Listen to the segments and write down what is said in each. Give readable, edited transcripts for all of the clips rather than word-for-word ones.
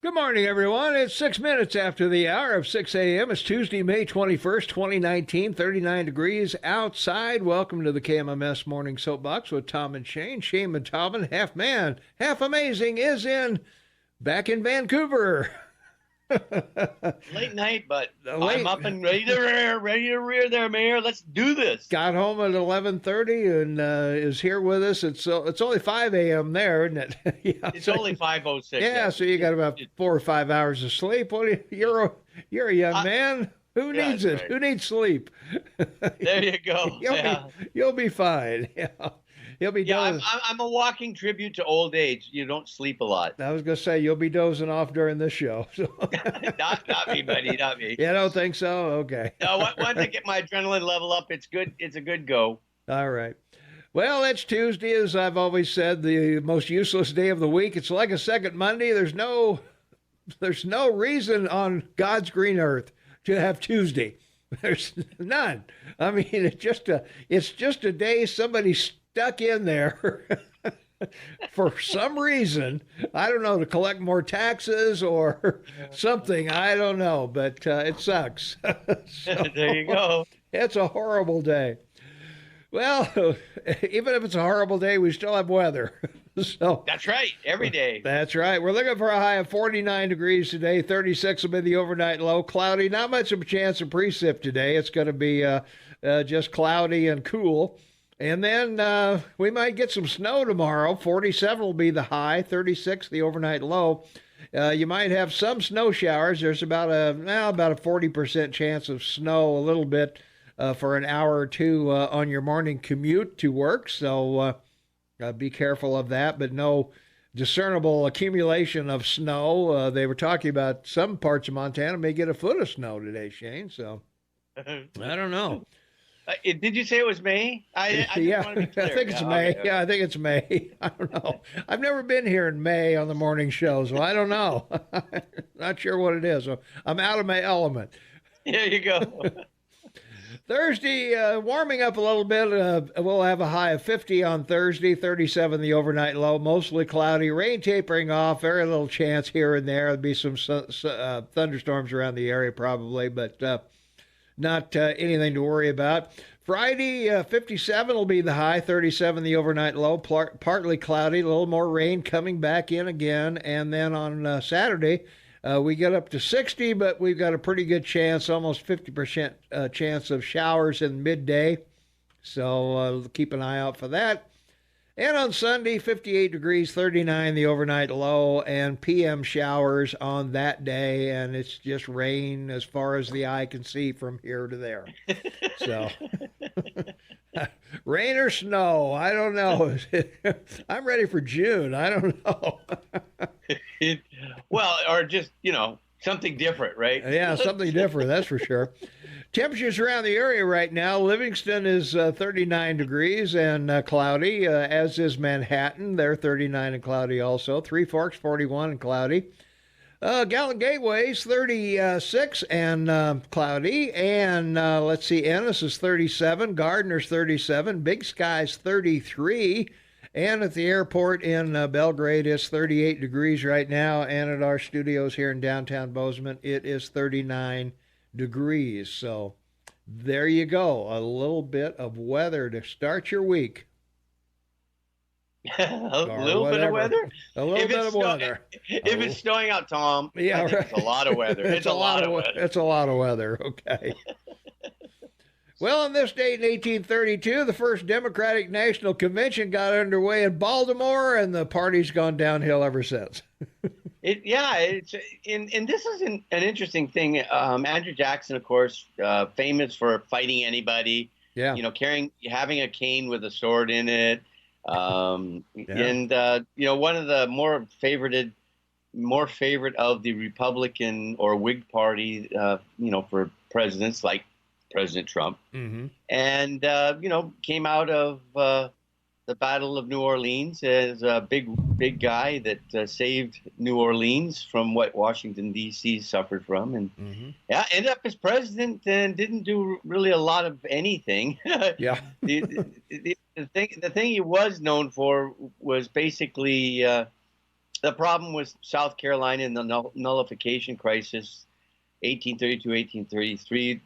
Good morning, everyone. It's 6 minutes after the hour of 6 a.m. It's Tuesday, May 21st, 2019, 39 degrees outside. Welcome to the KMMS Morning Soapbox with Tom and Shane. Shane and Tom, half man, half amazing, is back in Vancouver. Late night, but Late. I'm up and ready to rear there, Mayor. Let's do this. Got home at 11:30 and is here with us. It's only 5 a.m. there, isn't it? Yeah, it's only 5:06. Yeah, so you got about 4 or 5 hours of sleep. You're a young man. Who needs it? Right. Who needs sleep? There you go. You'll be fine. Yeah. You'll be dozing. I'm a walking tribute to old age. You don't sleep a lot. I was going to say, you'll be dozing off during this show. So. not me, buddy. Not me. You don't think so? Okay. No, once I get my adrenaline level up, it's good. It's a good go. All right. Well, it's Tuesday, as I've always said, the most useless day of the week. It's like a second Monday. There's no reason on God's green earth to have Tuesday. There's none. I mean, it's just a day somebody stuck in there for some reason. I don't know, to collect more taxes or something. I don't know, but it sucks. So, there you go. It's a horrible day. Well, even if it's a horrible day, we still have weather. So that's right, every day. That's right. We're looking for a high of 49 degrees today. 36 will be the overnight low. Cloudy, not much of a chance of precip today. It's going to be just cloudy and cool. And then we might get some snow tomorrow. 47 will be the high. 36 the overnight low. You might have some snow showers. There's about a 40% chance of snow, a little bit. For an hour or two on your morning commute to work. So be careful of that, but no discernible accumulation of snow. They were talking about some parts of Montana may get a foot of snow today, Shane. So I don't know. Did you say it was May? I yeah, I think it's May. Okay. Yeah, I think it's May. I don't know. I've never been here in May on the morning show, so I don't know. Not sure what it is. So I'm out of my element. There you go. Thursday, warming up a little bit. We'll have a high of 50 on Thursday, 37 the overnight low, mostly cloudy, rain tapering off, very little chance here and there. There'll be some thunderstorms around the area probably, but not anything to worry about. Friday, 57 will be the high, 37 the overnight low, partly cloudy, a little more rain coming back in again. And then on Saturday, we get up to 60, but we've got a pretty good chance, almost 50% chance of showers in midday. So keep an eye out for that. And on Sunday, 58 degrees, 39 the overnight low, and PM showers on that day. And it's just rain as far as the eye can see from here to there. So rain or snow, I don't know. I'm ready for June. I don't know. Well, or just, something different, right? Yeah, something different, that's for sure. Temperatures around the area right now. Livingston is 39 degrees and cloudy, as is Manhattan. They're 39 and cloudy also. Three Forks, 41 and cloudy. Gallant Gateway's 36 and cloudy. And let's see, Ennis is 37. Gardner's 37. Big Sky's 33. And at the airport in Belgrade, it's 38 degrees right now. And at our studios here in downtown Bozeman, it is 39 degrees. So there you go. A little bit of weather to start your week. A little bit of weather? A little bit of weather. If it's snowing out, Tom, yeah, right. It's a lot of weather. It's a lot of weather. It's a lot of weather. Okay. Well, on this date in 1832, the first Democratic National Convention got underway in Baltimore, and the party's gone downhill ever since. And this is an interesting thing. Andrew Jackson, of course, famous for fighting anybody. Yeah. Having a cane with a sword in it. And one of the more favorite of the Republican or Whig Party, for presidents like President Trump, and came out of the Battle of New Orleans as a big guy that saved New Orleans from what Washington D.C. suffered from, and ended up as president and didn't do really a lot of anything. Yeah. The thing he was known for was basically The problem was South Carolina and the nullification crisis, 1832, 1833,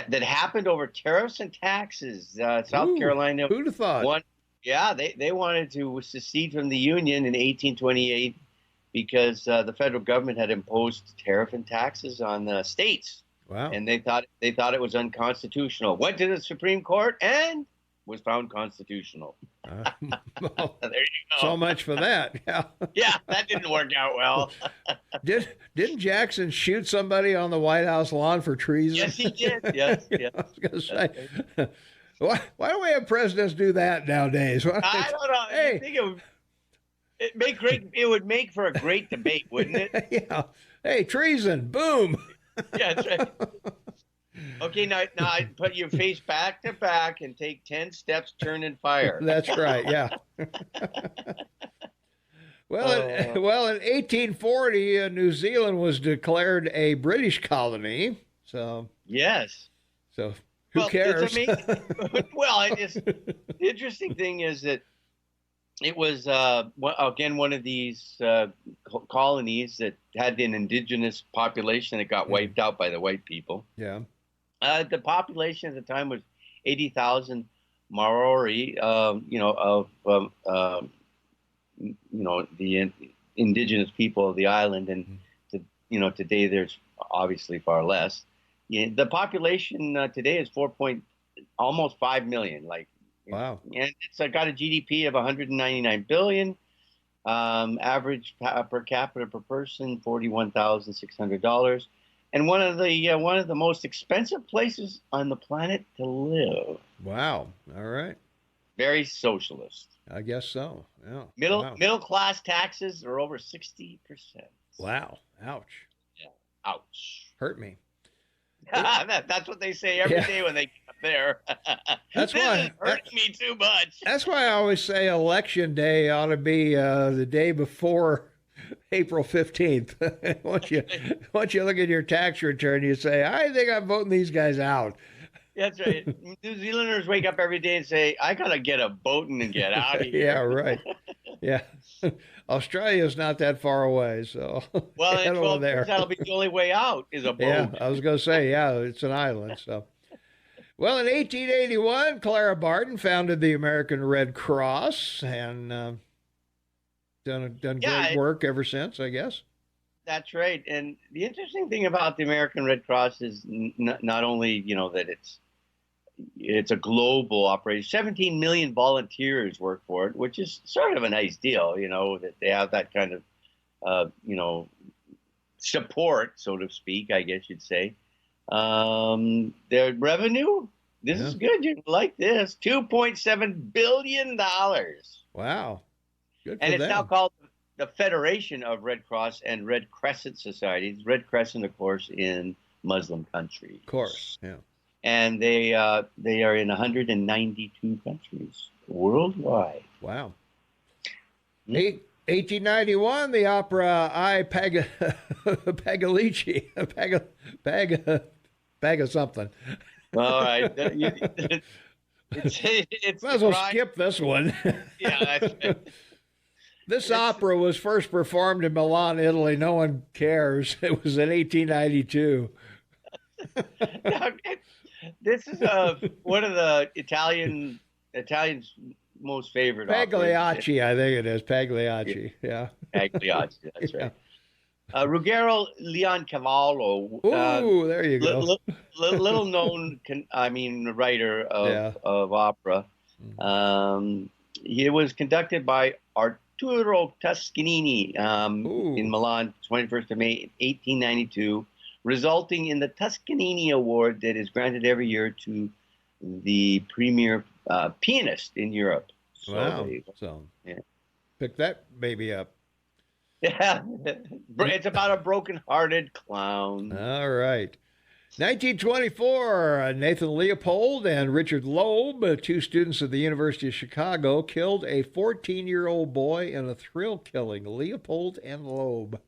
that happened over tariffs and taxes. South Carolina who'd have thought? they wanted to secede from the Union in 1828 because the federal government had imposed tariff and taxes on the states. Wow. And they thought it was unconstitutional. Went to the Supreme Court and was found constitutional. Well, there you go. So much for that. Yeah. Yeah, that didn't work out well. Didn't Jackson shoot somebody on the White House lawn for treason? Yes, he did. Yes. I was going to say, why don't we have presidents do that nowadays? I don't know. Hey. I think it would make for a great debate, wouldn't it? Yeah. Hey, treason. Boom. Yeah, that's right. Okay, now I put your face back to back and take 10 steps, turn and fire. That's right, yeah. Well, in 1840, New Zealand was declared a British colony. So yes. So who cares? The interesting thing is that it was again one of these colonies that had an indigenous population that got wiped out by the white people. Yeah. The population at the time was 80,000 Maori. The indigenous people of the island, and today there's obviously far less. The population today is almost 5 million. Wow. And it's got a GDP of 199 billion. Average per capita per person $41,600. And one of the most expensive places on the planet to live. Wow. All right. Very socialist. I guess so. Yeah. Middle class taxes are over 60%. Wow. Ouch. Yeah. Ouch. Hurt me. That's what they say every day when they get up there. That's why hurting me too much. That's why I always say election day ought to be the day before April 15th. once you look at your tax return, you say, I think I'm voting these guys out. That's right. New Zealanders wake up every day and say, I got to get a boating and get out of here. Yeah, right. Yeah. Australia's not that far away, so well, that'll be the only way out is a boat. Yeah, I was going to say, it's an island. So, well, in 1881, Clara Barton founded the American Red Cross and done great work ever since, I guess. That's right. And the interesting thing about the American Red Cross is not only that it's a global operation. 17 million volunteers work for it, which is sort of a nice deal, that they have that kind of, support, so to speak, I guess you'd say. Their revenue, this is good. You'd like this, $2.7 billion. Wow. Good for and it's them. now called the Federation of Red Cross and Red Crescent Societies. Red Crescent, of course, in Muslim countries. Of course, yeah. And they are in 192 countries worldwide. Wow. 1891, the opera I Pagalici, Pag of something. All right. Might as well skip this one. Yeah, that's right. This opera was first performed in Milan, Italy. No one cares. It was in 1892. This is one of the Italians' most favorite Pagliacci, I think it is. Pagliacci, yeah. Pagliacci, that's right. Ruggero Leoncavallo. Ooh, there you go. Little known, writer of opera. He was conducted by Arturo Toscanini in Milan, 21st of May, 1892. Resulting in the Toscanini Award that is granted every year to the premier pianist in Europe. Wow. So, pick that baby up. Yeah. It's about a broken-hearted clown. All right. 1924, Nathan Leopold and Richard Loeb, two students at the University of Chicago, killed a 14-year-old boy in a thrill killing. Leopold and Loeb.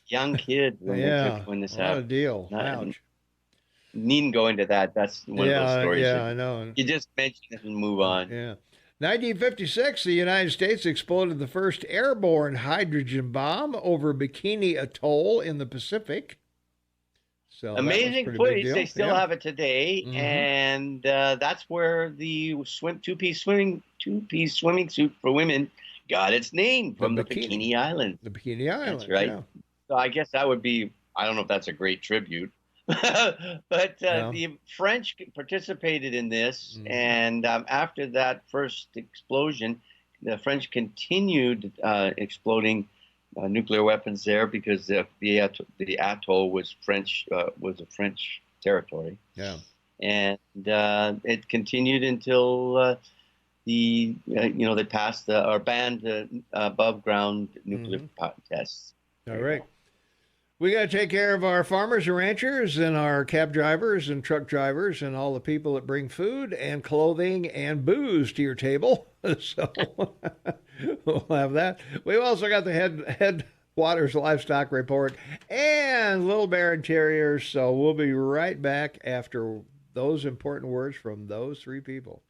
Young kid when this happened. What a deal. Ouch. Needn't go into that. That's one of those stories. Yeah, I know. You just mention it and move on. Yeah. 1956, the United States exploded the first airborne hydrogen bomb over Bikini Atoll in the Pacific. So Amazing that was a pretty big footage. deal. They still have it today, Mhm. and that's where the two-piece swimming suit for women got its name, from the Bikini Island. The Bikini Island. That's right. Yeah. So I guess that would be, I don't know if that's a great tribute, but the French participated in this, and after that first explosion, the French continued exploding nuclear weapons there, because the atoll was a French territory. Yeah. And it continued until they passed or banned above ground nuclear tests. All right. We got to take care of our farmers and ranchers and our cab drivers and truck drivers and all the people that bring food and clothing and booze to your table. So we'll have that. We've also got the Headwaters Livestock Report and Little Bear Interiors. So we'll be right back after those important words from those three people.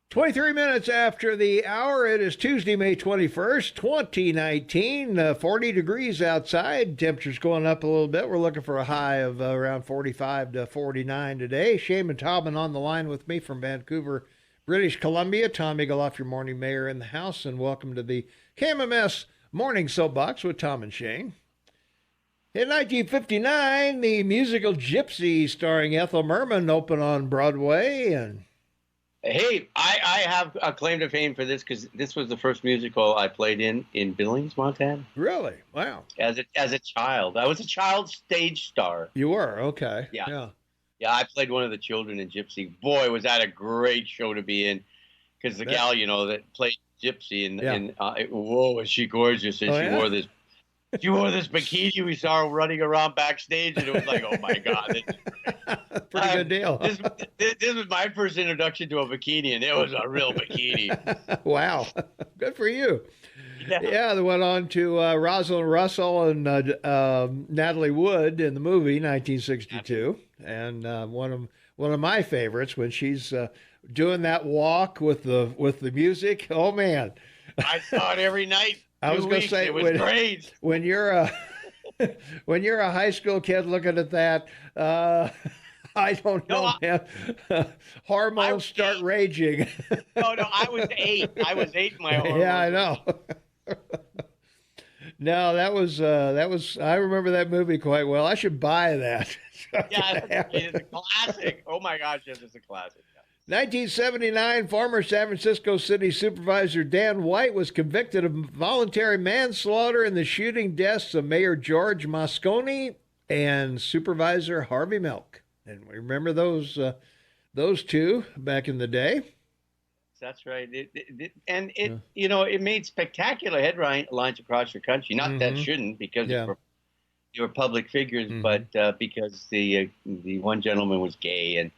23 minutes after the hour, it is Tuesday, May 21st, 2019, 40 degrees outside. Temperature's going up a little bit. We're looking for a high of around 45 to 49 today. Shaman Taubman on the line with me from Vancouver, British Columbia. Tom Eagleoff, your morning mayor in the house, and welcome to the KMMS Morning Soapbox with Tom and Shane. In 1959, the musical Gypsy starring Ethel Merman opened on Broadway, and hey, I have a claim to fame for this, because this was the first musical I played in Billings, Montana. Really? Wow. As a child. I was a child stage star. You were? Okay. Yeah, I played one of the children in Gypsy. Boy, was that a great show to be in, because the gal, that played Gypsy, and whoa, was she gorgeous. And she wore this bikini. We saw her running around backstage, and it was like, oh my God. Pretty good deal. This was my first introduction to a bikini, and it was a real bikini. Wow. Good for you. Yeah, they went on to Rosalind Russell and Natalie Wood in the movie 1962. And one of my favorites, when she's doing that walk with the music. Oh, man. I saw it every night. I was going to say, it was great. When you're a high school kid looking at that, I don't know, man. Hormones start raging. No, I was 8. I was 8 in my hormones. Yeah, I know. No, that was. I remember that movie quite well. I should buy that. Yeah, it's a classic. Oh my gosh, yes, it's a classic. 1979, former San Francisco City Supervisor Dan White was convicted of voluntary manslaughter in the shooting deaths of Mayor George Moscone and Supervisor Harvey Milk. And we remember those two back in the day. That's right. It made spectacular headlines across the country. Not that shouldn't, because they were public figures, but because the one gentleman was gay, and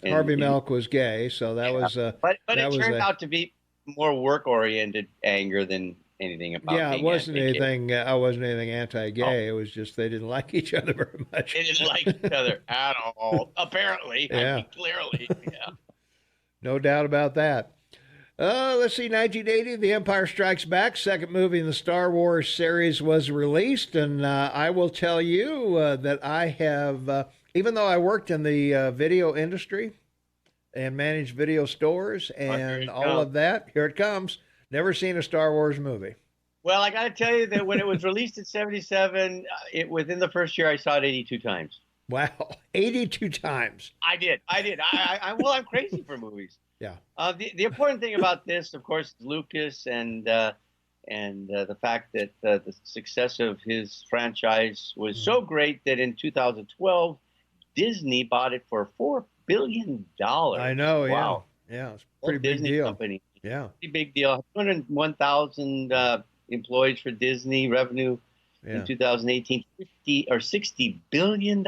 Harvey Milk was gay, so that was. But it turned out to be more work-oriented anger than anything about. Yeah, it wasn't anything. I wasn't anything anti-gay. It was just they didn't like each other very much. They didn't like each other at all. Apparently, clearly, yeah. No doubt about that. Let's see, 1980, The Empire Strikes Back, second movie in the Star Wars series, was released. And I will tell you that I have, even though I worked in the video industry and managed video stores and all of that, here it comes, never seen a Star Wars movie. Well, I got to tell you that when it was released in 77, within the first year, I saw it 82 times. Wow, 82 times. I did. I'm crazy for movies. Yeah. The important thing about this, of course, is Lucas and the fact that the success of his franchise was so great that in 2012, Disney bought it for $4 billion. I know. Wow. Yeah. It's a pretty big Disney deal. Company. Yeah. Pretty big deal. 201,000 employees for Disney, revenue in 2018, $60 billion.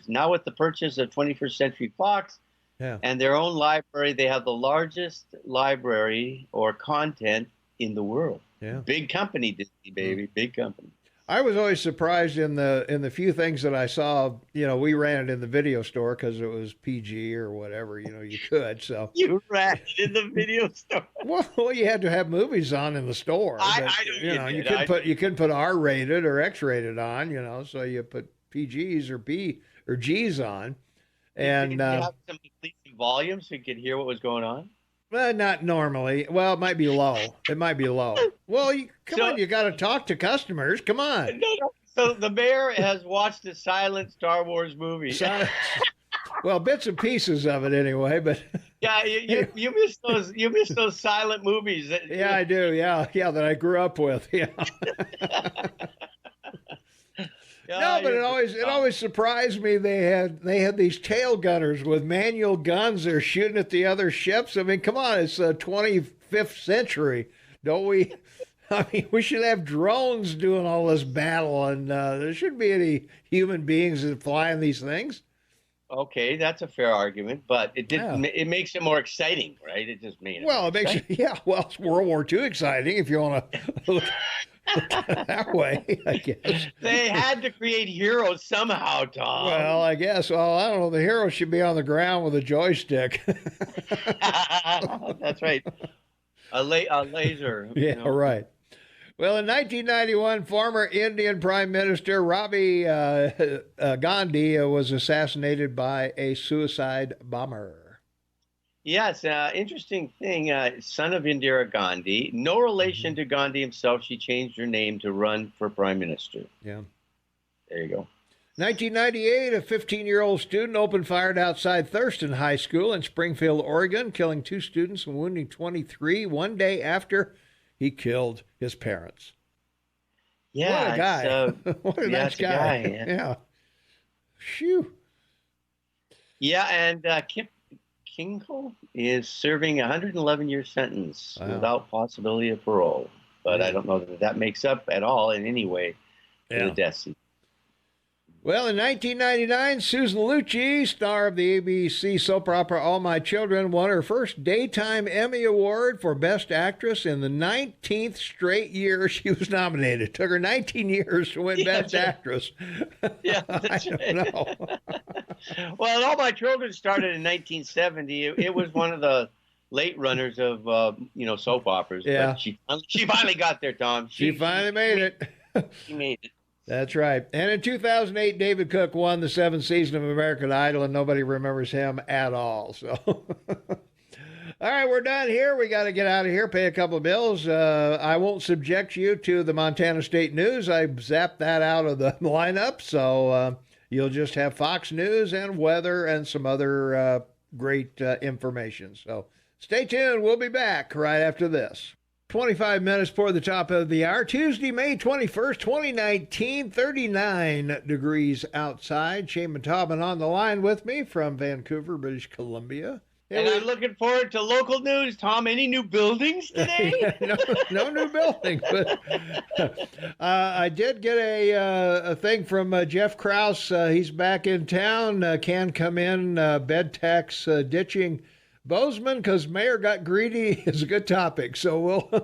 Now with the purchase of 21st Century Fox, and their own library, they have the largest library or content in the world. Yeah. Big company, Disney, baby. Big company. I was always surprised in the few things that I saw. We ran it in the video store because it was PG or whatever. You could. So You ran it in the video store. well, you had to have movies on in the store. But, I know you couldn't put R-rated or X-rated on. So you put PGs or G's on, and did you have some increasing volume so you could hear what was going on? Not normally. Well, it might be low. Well, come on, you got to talk to customers. Come on. No. So the mayor has watched a silent Star Wars movie. Well, bits and pieces of it anyway. But yeah, you miss those. You miss those silent movies. Yeah, I do. Yeah, that I grew up with. Yeah. No, but it always surprised me. They had these tail gunners with manual guns. They're shooting at the other ships. I mean, come on, it's the 25th century, don't we? I mean, we should have drones doing all this battle, and there shouldn't be any human beings that flying these things. Okay, that's a fair argument, but it didn't. Yeah. It makes it more exciting, right? It just made it. Well, it makes it's World War II exciting if you want to look that way, I guess. They had to create heroes somehow, Tom. Well, I guess. Well, I don't know. The hero should be on the ground with a joystick. That's right. A laser. Yeah, right. Well, in 1991, former Indian Prime Minister Rajiv Gandhi was assassinated by a suicide bomber. Yes, interesting thing. Son of Indira Gandhi, no relation to Gandhi himself. She changed her name to run for prime minister. Yeah. There you go. 1998, a 15-year-old student opened fire outside Thurston High School in Springfield, Oregon, killing 2 students and wounding 23 one day after he killed his parents. Yeah. What a guy. What a nice guy. Yeah. Phew. Yeah, and Kip Kingle is serving a 111-year sentence without possibility of parole. But I don't know that makes up at all in any way for the death sentence. Well, in 1999, Susan Lucci, star of the ABC soap opera All My Children, won her first Daytime Emmy Award for Best Actress in the 19th straight year she was nominated. It took her 19 years to win Best Actress. Yeah, that's I don't know. Well, All My Children started in 1970. It was one of the late runners of soap operas. Yeah. But she finally got there, Tom. She finally made it. She made it. That's right. And in 2008, David Cook won the 7th season of American Idol, and nobody remembers him at all. So, all right, we're done here. We got to get out of here, pay a couple of bills. I won't subject you to the Montana State News. I zapped that out of the lineup, so you'll just have Fox News and weather and some other great information. So stay tuned. We'll be back right after this. 25 minutes for the top of the hour. Tuesday, May 21st, 2019, 39 degrees outside. Shane Taubman on the line with me from Vancouver, British Columbia. And I'm looking forward to local news, Tom. Any new buildings today? No new buildings. But I did get a thing from Jeff Krauss. He's back in town. Can come in, bed tax ditching Bozeman, because mayor got greedy, is a good topic. So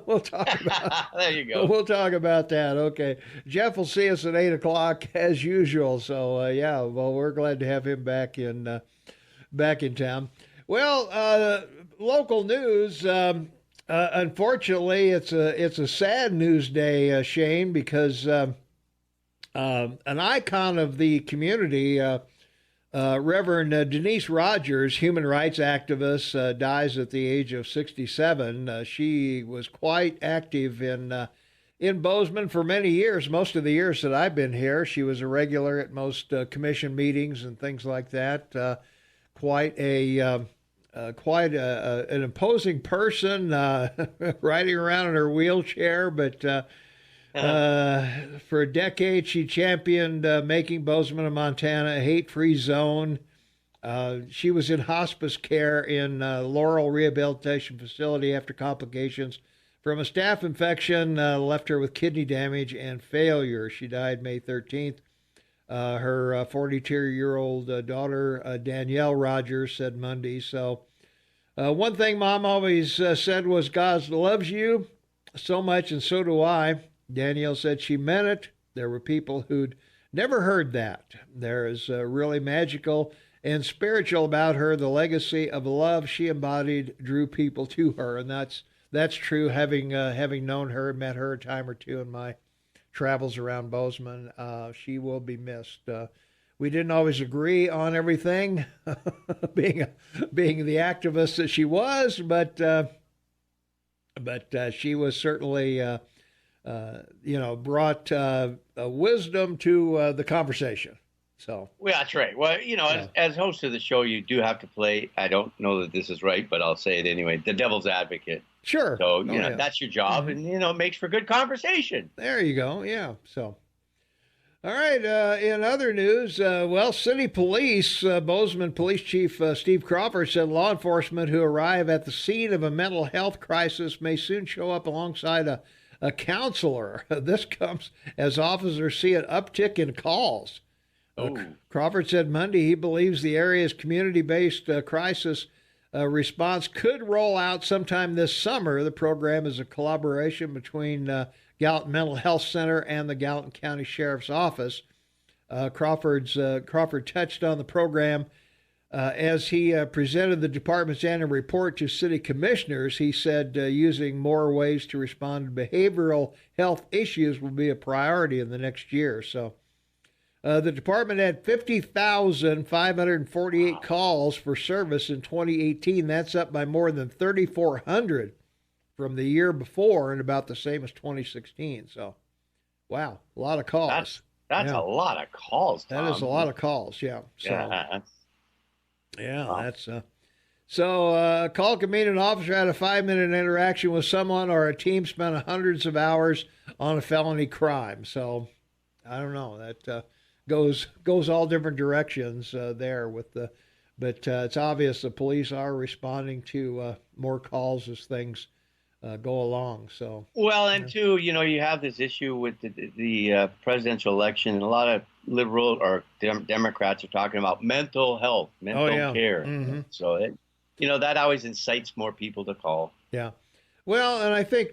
we'll talk about there you go. We'll talk about that. Okay. Jeff will see us at 8 o'clock as usual. So well, we're glad to have him back in town. Well, local news. Unfortunately, it's a sad news day, Shane, because an icon of the community, Reverend Denise Rogers, human rights activist, dies at the age of 67. She was quite active in Bozeman for many years. Most of the years that I've been here, she was a regular at most commission meetings and things like that. Quite an imposing person, riding around in her wheelchair, but for a decade, she championed making Bozeman and Montana a hate-free zone. She was in hospice care in Laurel Rehabilitation Facility after complications from a staph infection left her with kidney damage and failure. She died May 13th. Her 42-year-old daughter, Danielle Rogers, said Monday. So one thing Mom always said was, God loves you so much, and so do I. Danielle said she meant it. There were people who'd never heard that. There is really magical and spiritual about her. The legacy of love she embodied drew people to her, and that's true. Having known her, met her a time or two in my travels around Bozeman, she will be missed. We didn't always agree on everything, being the activist that she was, but she was certainly brought wisdom to the conversation. So, well, that's right. Well, as host of the show, you do have to play. I don't know that this is right, but I'll say it anyway. The devil's advocate. Sure. So that's your job, and it makes for good conversation. There you go. Yeah. So, all right. In other news, city police, Bozeman Police Chief Steve Crawford said law enforcement who arrive at the scene of a mental health crisis may soon show up alongside a counselor. This comes as officers see an uptick in calls. Crawford said Monday he believes the area's community-based crisis response could roll out sometime this summer. The program is a collaboration between Gallatin Mental Health Center and the Gallatin County Sheriff's Office. Crawford touched on the program as he presented the department's annual report to city commissioners. He said using more ways to respond to behavioral health issues will be a priority in the next year. So the department had 50,548 calls for service in 2018. That's up by more than 3,400 from the year before and about the same as 2016. So, wow, a lot of calls. That's a lot of calls, Tom. That is a lot of calls, yeah. So, So a call can mean an officer had a 5-minute interaction with someone or a team spent hundreds of hours on a felony crime. So, I don't know. That goes all different directions there with the, but it's obvious the police are responding to more calls as things go along. So and too, you have this issue with the presidential election, and a lot of liberal or Democrats are talking about mental health, mental care. Mm-hmm. So that always incites more people to call. Yeah. Well, and I think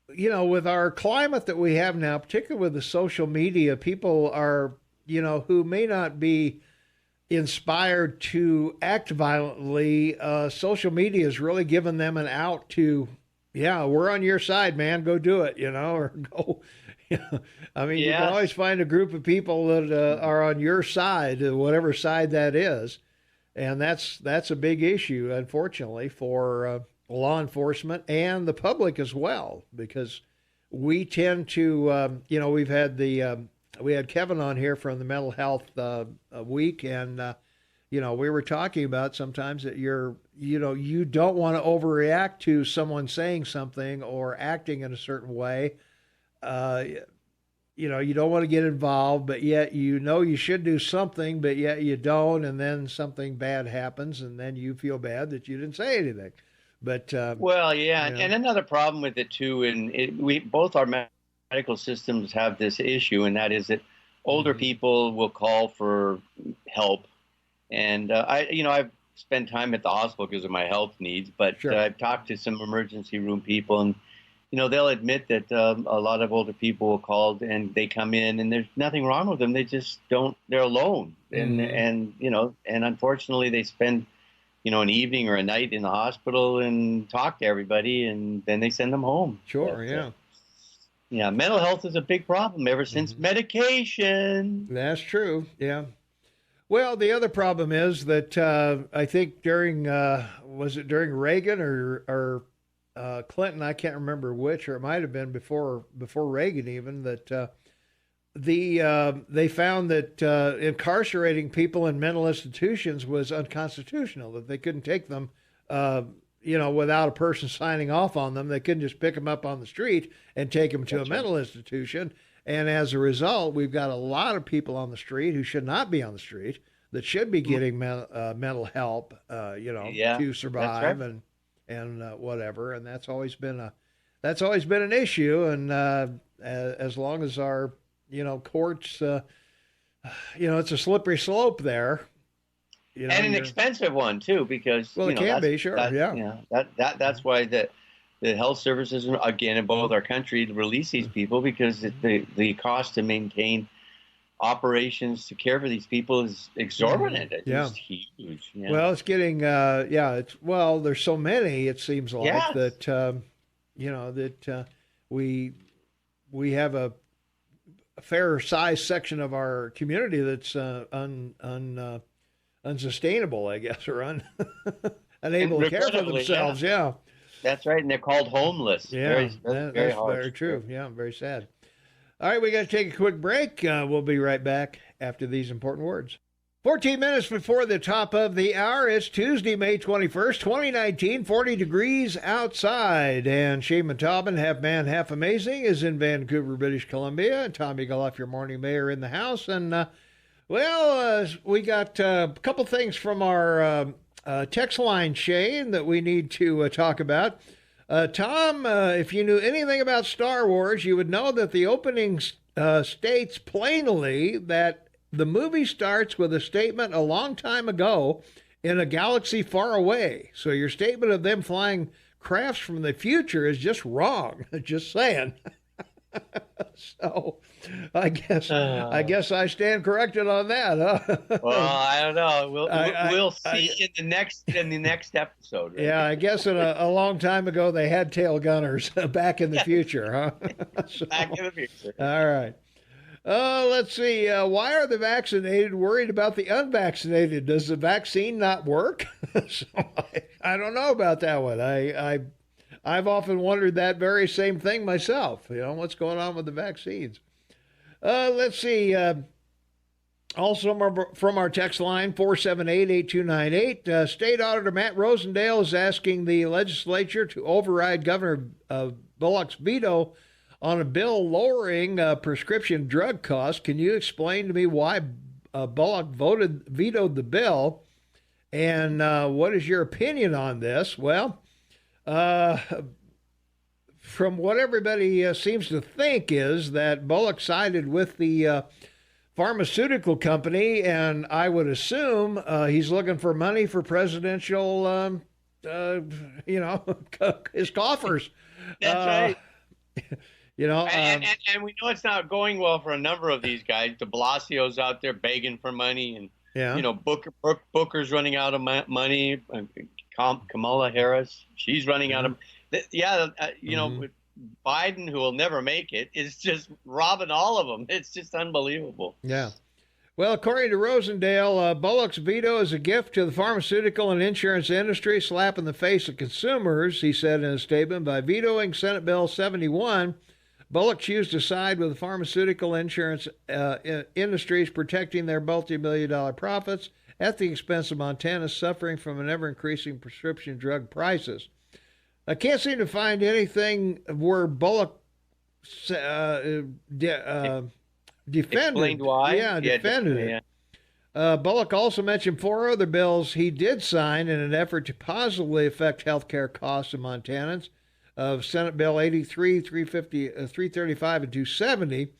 with our climate that we have now, particularly with the social media, people are who may not be inspired to act violently. Social media has really given them an out to, we're on your side, man. Go do it, or go. I mean, you can always find a group of people that are on your side, whatever side that is, and that's a big issue, unfortunately, for law enforcement and the public as well, because we tend to, we had Kevin on here from the Mental Health Week, and we were talking about sometimes that you don't want to overreact to someone saying something or acting in a certain way. You don't want to get involved, but yet you should do something, but yet you don't, and then something bad happens, and then you feel bad that you didn't say anything. But and another problem with it too, and we both our medical systems have this issue, and that is that older people will call for help. And I've spent time at the hospital because of my health needs, but sure. I've talked to some emergency room people, and they'll admit that a lot of older people will call and they come in and there's nothing wrong with them. They just don't. They're alone, and unfortunately they spend an evening or a night in the hospital and talk to everybody, and then they send them home. Sure, yeah. Yeah, mental health is a big problem ever since medication. That's true, yeah. Well, the other problem is that I think during, was it during Reagan or Clinton? I can't remember which, or it might have been before Reagan even, that they found that incarcerating people in mental institutions was unconstitutional, that they couldn't take them without a person signing off on them. They couldn't just pick them up on the street and take them to a mental institution. And as a result, we've got a lot of people on the street who should not be on the street, that should be getting mental help, to survive and whatever. And that's always been an issue. And as long as our courts, it's a slippery slope there. And an expensive one too, because it can be, sure, that's why the health services, again, in both our country to release these people, because the cost to maintain operations to care for these people is exorbitant. It's huge. Yeah. Well, it's getting, there's so many, it seems like, that, we have a fair size section of our community that's unsustainable, I guess, or unable to care for themselves. Yeah. That's right. And they're called homeless. Yeah. Very harsh. Very true. Yeah. Very sad. All right. We got to take a quick break. We'll be right back after these important words. 14 minutes before the top of the hour. It's Tuesday, May 21st, 2019, 40 degrees outside. And Shane Taubman, half man, half amazing, is in Vancouver, British Columbia. And Tommy Goloff, your morning mayor, in the house. And, we got a couple things from our text line, Shane, that we need to talk about. Tom, if you knew anything about Star Wars, you would know that the opening states plainly that the movie starts with a statement a long time ago in a galaxy far away. So your statement of them flying crafts from the future is just wrong. Just saying. So I guess I stand corrected on that, huh? Well, I don't know. We'll see in the next episode. Right? Yeah, I guess a long time ago they had tail gunners back in the future, huh? So, back in the future. All right. Let's see. Why are the vaccinated worried about the unvaccinated? Does the vaccine not work? So I don't know about that one. I've often wondered that very same thing myself. What's going on with the vaccines? Let's see. Also from our text line, 478-8298, State Auditor Matt Rosendale is asking the legislature to override Governor Bullock's veto on a bill lowering prescription drug costs. Can you explain to me why Bullock vetoed the bill? And what is your opinion on this? Well, from what everybody seems to think is that Bullock sided with the pharmaceutical company, and I would assume he's looking for money for presidential, his coffers. That's right. And we know it's not going well for a number of these guys. De Blasio's out there begging for money, and Booker's running out of money. Kamala Harris, she's running out of. With Biden, who will never make it, is just robbing all of them. It's just unbelievable. Yeah. Well, according to Rosendale, Bullock's veto is a gift to the pharmaceutical and insurance industry, slap in the face of consumers, he said in a statement. By vetoing Senate Bill 71, Bullock chose to side with the pharmaceutical insurance industries, protecting their multi-million-dollar profits at the expense of Montana's suffering from an ever-increasing prescription drug prices. I can't seem to find anything where Bullock defended why? Defended it. Bullock also mentioned 4 other bills he did sign in an effort to positively affect health care costs of Montanans, of Senate Bill 83, 350, 335, and 270,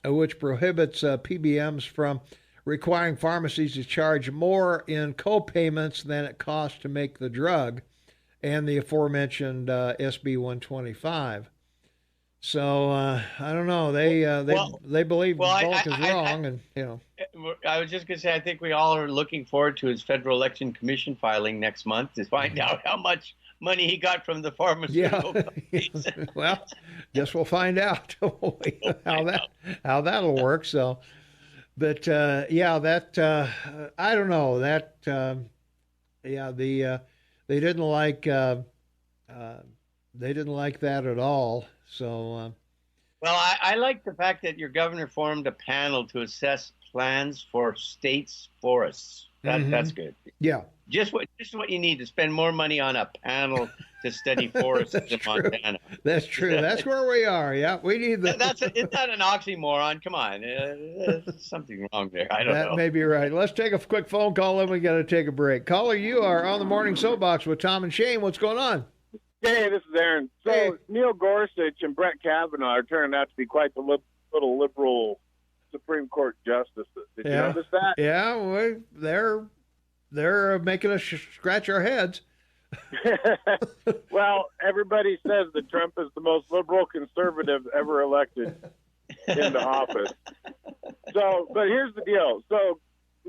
which prohibits PBMs from requiring pharmacies to charge more in co-payments than it costs to make the drug, and the aforementioned SB 125. So I don't know. They believe Bullock is wrong, I was just going to say, I think we all are looking forward to his Federal Election Commission filing next month to find out how much money he got from the pharmaceutical companies. Well, guess we'll find out how that'll work. So, but I don't know that. They didn't like that at all. So, well, I like the fact that your governor formed a panel to assess plans for states' forests. That's good. Yeah, just what you need to spend more money on a panel to study forests in Montana. That's true. That's where we are. Yeah, we need that. It's not an oxymoron. Come on, there's something wrong there. I don't know. That may be right. Let's take a quick phone call, and we got to take a break. Caller, you are on the Morning Soapbox with Tom and Shane. What's going on? Hey, this is Aaron. So Hey. Neil Gorsuch and Brett Kavanaugh are turning out to be quite the little liberal Supreme Court justices. Did you notice that? Yeah, they're making us scratch our heads. Well, everybody says that Trump is the most liberal conservative ever elected into office. So, but here's the deal. So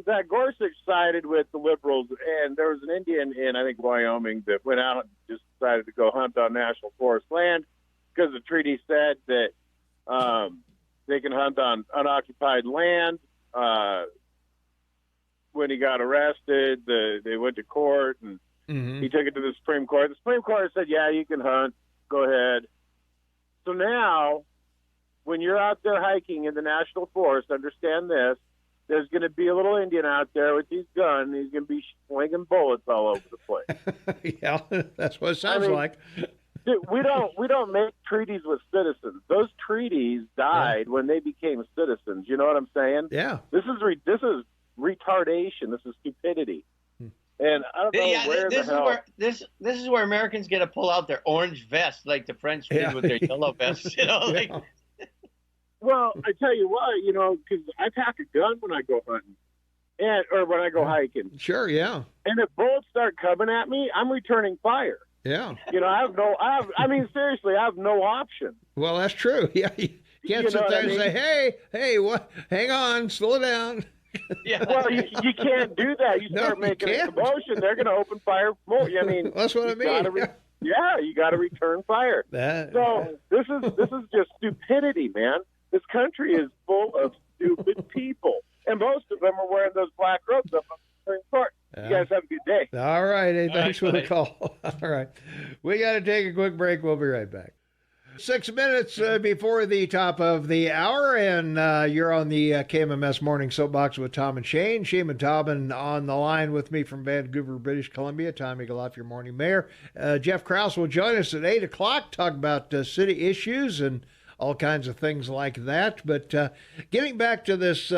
that Gorsuch sided with the liberals, and there was an Indian in, I think, Wyoming that went out and just decided to go hunt on national forest land because the treaty said that they can hunt on unoccupied land. When he got arrested, they went to court, and he took it to the Supreme Court. The Supreme Court said, yeah, you can hunt. Go ahead. So now, when you're out there hiking in the national forest, understand this, there's going to be a little Indian out there with his gun. He's going to be slinging bullets all over the place. Yeah, that's what it sounds like. Dude, we don't make treaties with citizens. Those treaties died when they became citizens. You know what I'm saying? Yeah. This is retardation. This is stupidity. And I don't know where the hell. This is where Americans get to pull out their orange vests like the French did with their yellow vests. You know, like. Well, I tell you what, because I pack a gun when I go hunting, or when I go hiking. Sure, yeah. And if bullets start coming at me, I'm returning fire. Yeah. Seriously, I have no option. Well, that's true. Yeah, you can't sit there and say, hey, what? Hang on, slow down. Yeah. Well, you can't do that. You start making a commotion, they're going to open fire more. I mean, that's what I mean. You got to return fire. So this is just stupidity, man. This country is full of stupid people, and most of them are wearing those black robes up on the Supreme Court. You guys have a good day. All right. Hey, thanks for the call. All right. We got to take a quick break. We'll be right back. 6 minutes before the top of the hour, and you're on the KMMS Morning Soapbox with Tom and Shane. Shane and Tobin on the line with me from Vancouver, British Columbia. Tom Eagleoff, your morning mayor. Jeff Krauss will join us at 8 o'clock, talk about city issues and all kinds of things like that. But getting back to this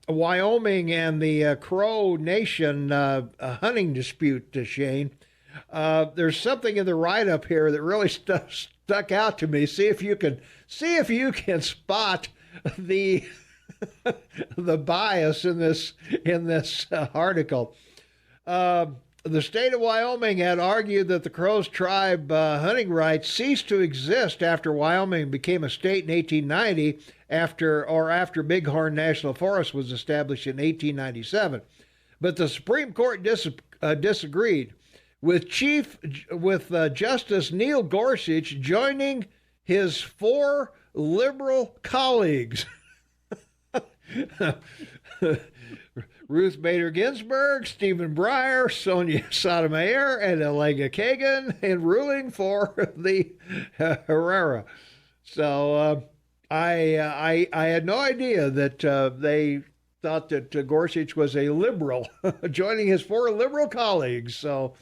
Wyoming and the Crow Nation hunting dispute, Shane, there's something in the write-up here that really stuck out to me. See if you can spot the the bias in this article. The state of Wyoming had argued that the Crows tribe hunting rights ceased to exist after Wyoming became a state in 1890, after Bighorn National Forest was established in 1897. But the Supreme Court disagreed, with Justice Neil Gorsuch joining his 4 liberal colleagues. Ruth Bader Ginsburg, Stephen Breyer, Sonia Sotomayor, and Allegra Kagan in ruling for the Herrera. So I had no idea that they thought that Gorsuch was a liberal, joining his 4 liberal colleagues. So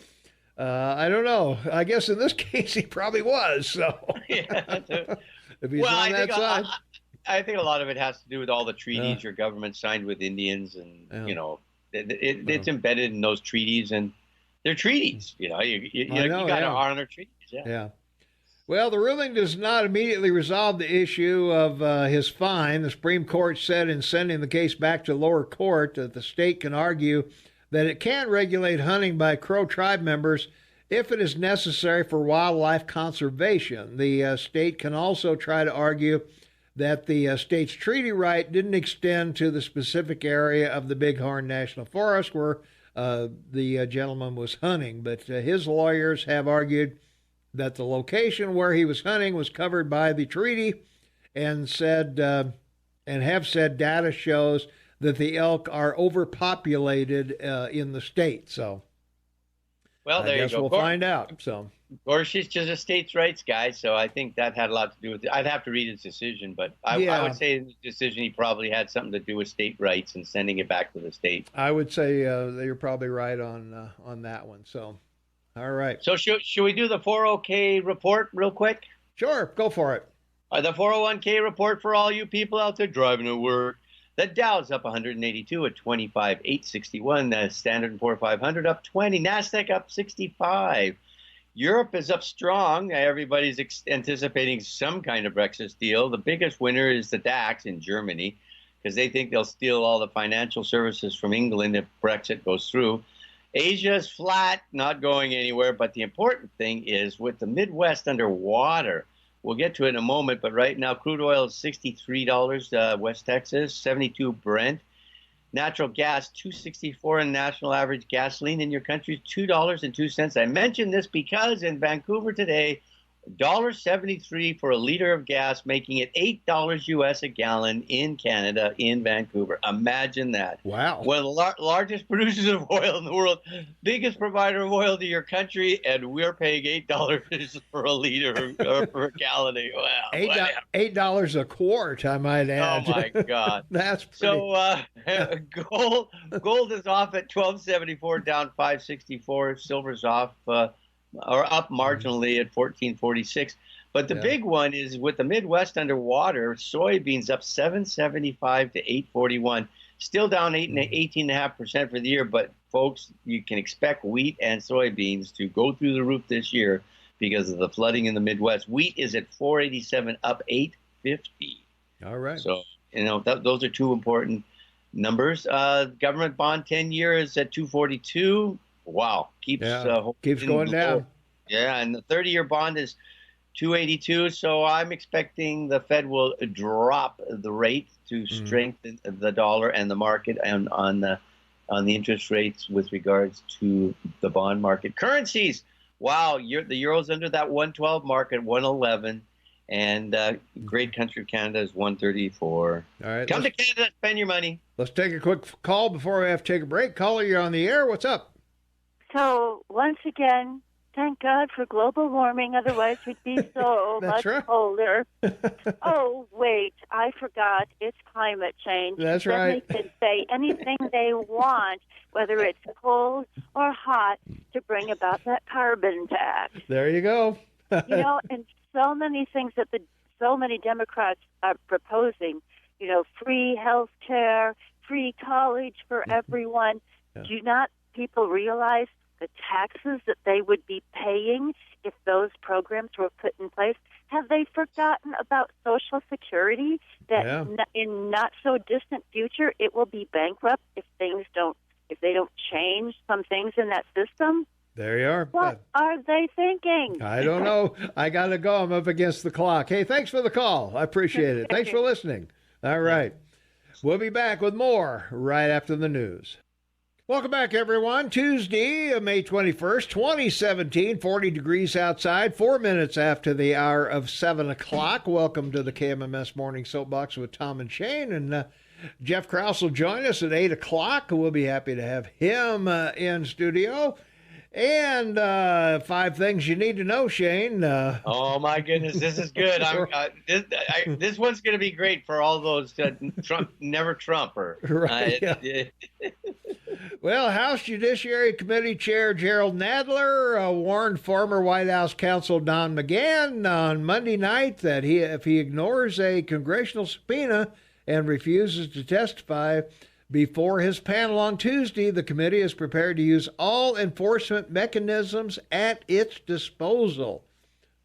I don't know. I guess in this case he probably was. So if he's on that side. I think a lot of it has to do with all the treaties your government signed with Indians, and it's embedded in those treaties, and they're treaties. You got to honor treaties. Yeah. Well, the ruling does not immediately resolve the issue of his fine. The Supreme Court said in sending the case back to lower court that the state can argue that it can regulate hunting by Crow tribe members if it is necessary for wildlife conservation. The state can also try to argue that the state's treaty right didn't extend to the specific area of the Bighorn National Forest where the gentleman was hunting. But his lawyers have argued that the location where he was hunting was covered by the treaty, and have said data shows that the elk are overpopulated in the state. So, well, there I guess you go. We'll find out. So, Gorsuch is a states' rights guy, so I think that had a lot to do with it. I'd have to read his decision, but I would say in his decision he probably had something to do with state rights and sending it back to the state. I would say that you're probably right on that one. So, all right. So should we do the 401k report real quick? Sure, go for it. The 401k report for all you people out there driving to work. The Dow's up 182 at 25,861. The Standard & Poor 500 up 20. NASDAQ up 65. Europe is up strong. Everybody's anticipating some kind of Brexit deal. The biggest winner is the DAX in Germany, because they think they'll steal all the financial services from England if Brexit goes through. Asia is flat, not going anywhere. But the important thing is with the Midwest underwater, we'll get to it in a moment. But right now, crude oil is $63, West Texas, 72 Brent. Natural gas, $2.64, and national average gasoline in your country is $2.02. I mention this because in Vancouver today, $1.73 for a liter of gas, making it $8 US a gallon in Canada, in Vancouver. Imagine that. Wow. One of the largest producers of oil in the world, biggest provider of oil to your country, and we're paying $8 for a liter or per gallon. Wow, $8 a quart, I might add. Oh my God. That's pretty... So gold is off at $12.74, down $5.64. Silver's off or up marginally at $14.46. But the big one is with the Midwest underwater, soybeans up $7.75 to $8.41, still down 18.5% for the year. But folks, you can expect wheat and soybeans to go through the roof this year because of the flooding in the Midwest. Wheat is at $4.87, up $8.50. All right. So those are two important numbers. Government bond 10-year is at 242. Wow, keeps going down. Yeah, and the 30-year bond is 282. So I'm expecting the Fed will drop the rate to strengthen the dollar and the market, and on the interest rates with regards to the bond market. Currencies, wow, the euro's under that 112 mark at 111. And great country of Canada is 134. All right, come to Canada, spend your money. Let's take a quick call before we have to take a break. Caller, you're on the air. What's up? So once again, thank God for global warming. Otherwise, we'd be so much colder. Oh, wait, I forgot. It's climate change. That's right. They can say anything they want, whether it's cold or hot, to bring about that carbon tax. There you go. And so many things that so many Democrats are proposing, free health care, free college for everyone. Yeah. Do not people realize the taxes that they would be paying if those programs were put in place? Have they forgotten about Social Security, that in not so distant future it will be bankrupt if they don't change some things in that system? There you are. What are they thinking? I don't know. I got to go. I'm up against the clock. Hey, thanks for the call. I appreciate it. Thanks for listening. All right. We'll be back with more right after the news. Welcome back, everyone. Tuesday, May 21st, 2017, 40 degrees outside, 4 minutes after the hour of 7 o'clock. Welcome to the KMMS Morning Soapbox with Tom and Shane. And Jeff Krauss will join us at 8 o'clock. We'll be happy to have him in studio. And 5 things you need to know, Shane. Oh, my goodness. This is good. This one's going to be great for all those never Trumper. Right. Well, House Judiciary Committee Chair Gerald Nadler warned former White House counsel Don McGahn on Monday night that if he ignores a congressional subpoena and refuses to testify before his panel on Tuesday, the committee is prepared to use all enforcement mechanisms at its disposal.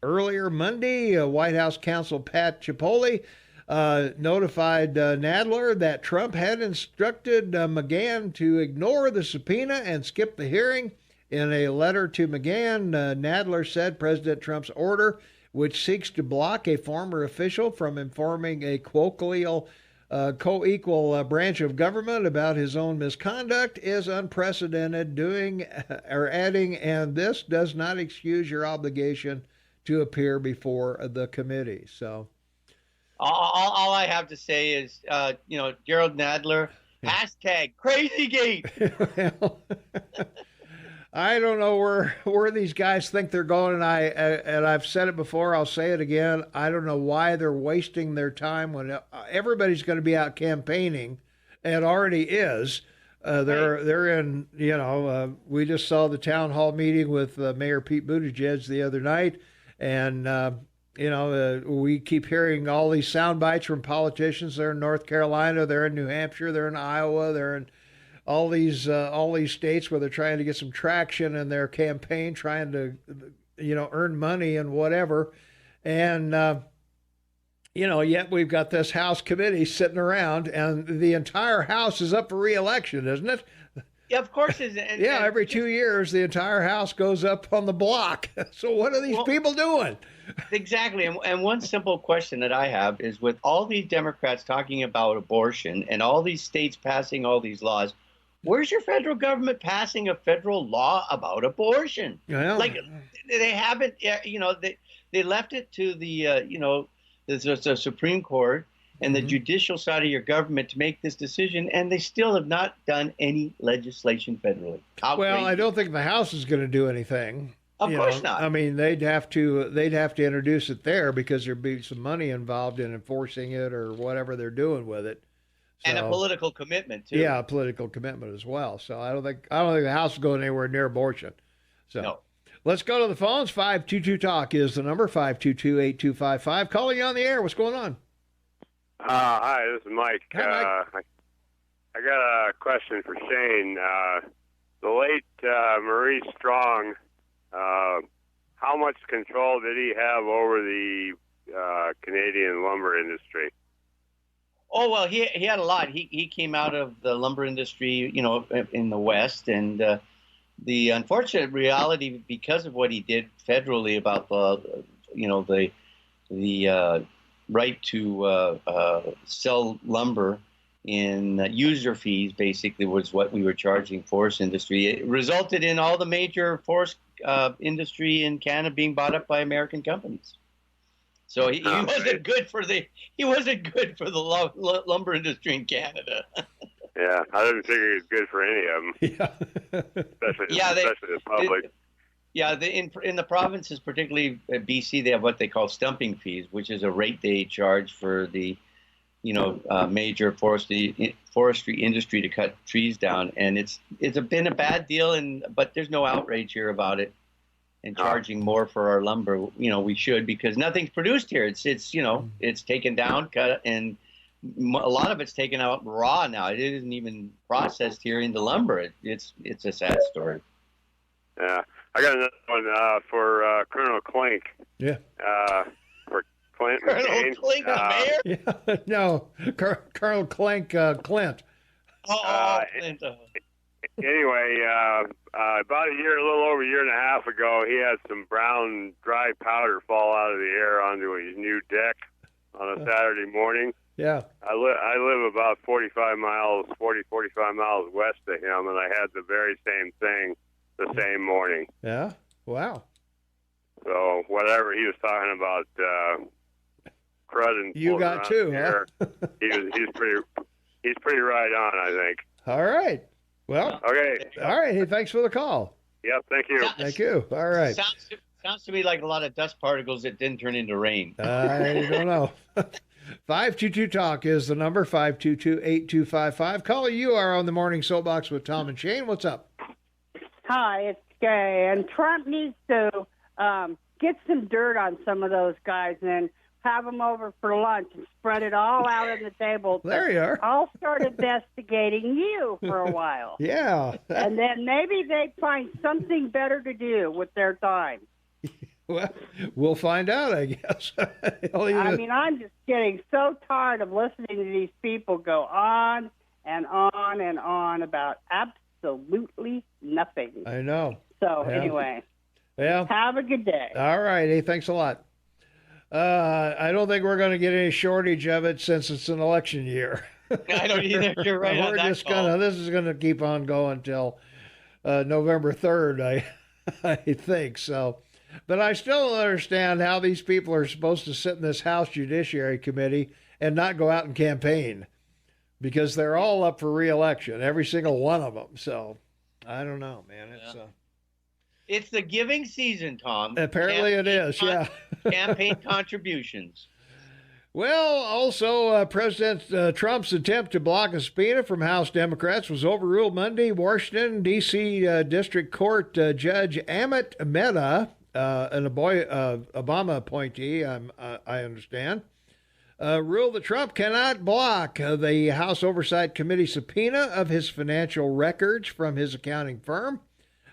Earlier Monday, White House counsel Pat Cipolle notified Nadler that Trump had instructed McGahn to ignore the subpoena and skip the hearing. In a letter to McGahn, Nadler said President Trump's order, which seeks to block a former official from informing a co-equal branch of government about his own misconduct, is unprecedented, adding, and this does not excuse your obligation to appear before the committee. So all I have to say is, Gerald Nadler, #CrazyGate. Well, I don't know where these guys think they're going, and I've said it before, I'll say it again. I don't know why they're wasting their time when everybody's going to be out campaigning, and already is. They're in, we just saw the town hall meeting with Mayor Pete Buttigieg the other night, and we keep hearing all these sound bites from politicians. They're in North Carolina, they're in New Hampshire, they're in Iowa, they're in all these states where they're trying to get some traction in their campaign, trying to, earn money and whatever. And, yet we've got this House committee sitting around, and the entire House is up for re-election, isn't it? Yeah, of course. Every 2 years, the entire house goes up on the block. So what are these people doing? Exactly. And one simple question that I have is, with all these Democrats talking about abortion and all these states passing all these laws, where's your federal government passing a federal law about abortion? Well, like, they haven't, they left it to the Supreme Court and the judicial side of your government to make this decision, and they still have not done any legislation federally. I don't think the House is going to do anything. Of course not. I mean, they'd have to introduce it there because there'd be some money involved in enforcing it or whatever they're doing with it. So, and a political commitment too. Yeah, a political commitment as well. So I don't think the House is going anywhere near abortion. So no. Let's go to the phones. 522 Talk is the number. 522-8255. Calling you on the air. What's going on? Hi, this is Mike. Hi, Mike. I got a question for Shane. The late Maurice Strong, how much control did he have over the Canadian lumber industry? Oh, well, he had a lot. He came out of the lumber industry, in the West, and the unfortunate reality, because of what he did federally about the right to sell lumber in user fees, basically, was what we were charging forest industry. It resulted in all the major forest industry in Canada being bought up by American companies. So he wasn't good for the lumber industry in Canada. Yeah, I didn't figure he was good for any of them. Yeah, especially the public. In the provinces, particularly BC, they have what they call stumping fees, which is a rate they charge for the, major forestry industry to cut trees down, and it's been a bad deal, but there's no outrage here about it, and charging more for our lumber. We should, because nothing's produced here. It's taken down, cut, and a lot of it's taken out raw now. It isn't even processed here into lumber. It's a sad story. Yeah. I got another one for Colonel Clink. Yeah. For Clint. Colonel Clink, the mayor? Yeah, no, Colonel Clink, Clint. Clint. Anyway, about a little over a year and a half ago, he had some brown dry powder fall out of the air onto his new deck on a Saturday morning. Yeah. I live about 45 miles west of him, and I had the very same thing the same morning. Yeah. Wow. So whatever he was talking about, crud and you got too, huh? He's pretty right on, I think. All right. Well. Okay. All right. Hey, thanks for the call. Yep. Thank you. Thank you. All right. Sounds to me like a lot of dust particles that didn't turn into rain. I don't know. 522 Talk is the number. 522-8255. Caller, you are on the Morning Soapbox with Tom and Shane. What's up? Hi, it's Gay, and Trump needs to get some dirt on some of those guys and have them over for lunch and spread it all out on the table. There you are. I'll start investigating you for a while. Yeah. And then maybe they find something better to do with their time. Well, we'll find out, I guess. I'm just getting so tired of listening to these people go on and on and on about absolutely nothing. I know. So anyway, have a good day. All right. Hey, thanks a lot. I don't think we're going to get any shortage of it since it's an election year. I don't either. You're right on that call. This is going to keep on going till November 3rd, I think so. But I still don't understand how these people are supposed to sit in this House Judiciary Committee and not go out and campaign, because they're all up for re-election, every single one of them. So I don't know, man. It's the giving season, Tom. Apparently it is, yeah. Campaign contributions. Well, also, President Trump's attempt to block a subpoena from House Democrats was overruled Monday. Washington, D.C. District Court Judge Amit Mehta, an Obama appointee, I understand, ruled that Trump cannot block the House Oversight Committee subpoena of his financial records from his accounting firm.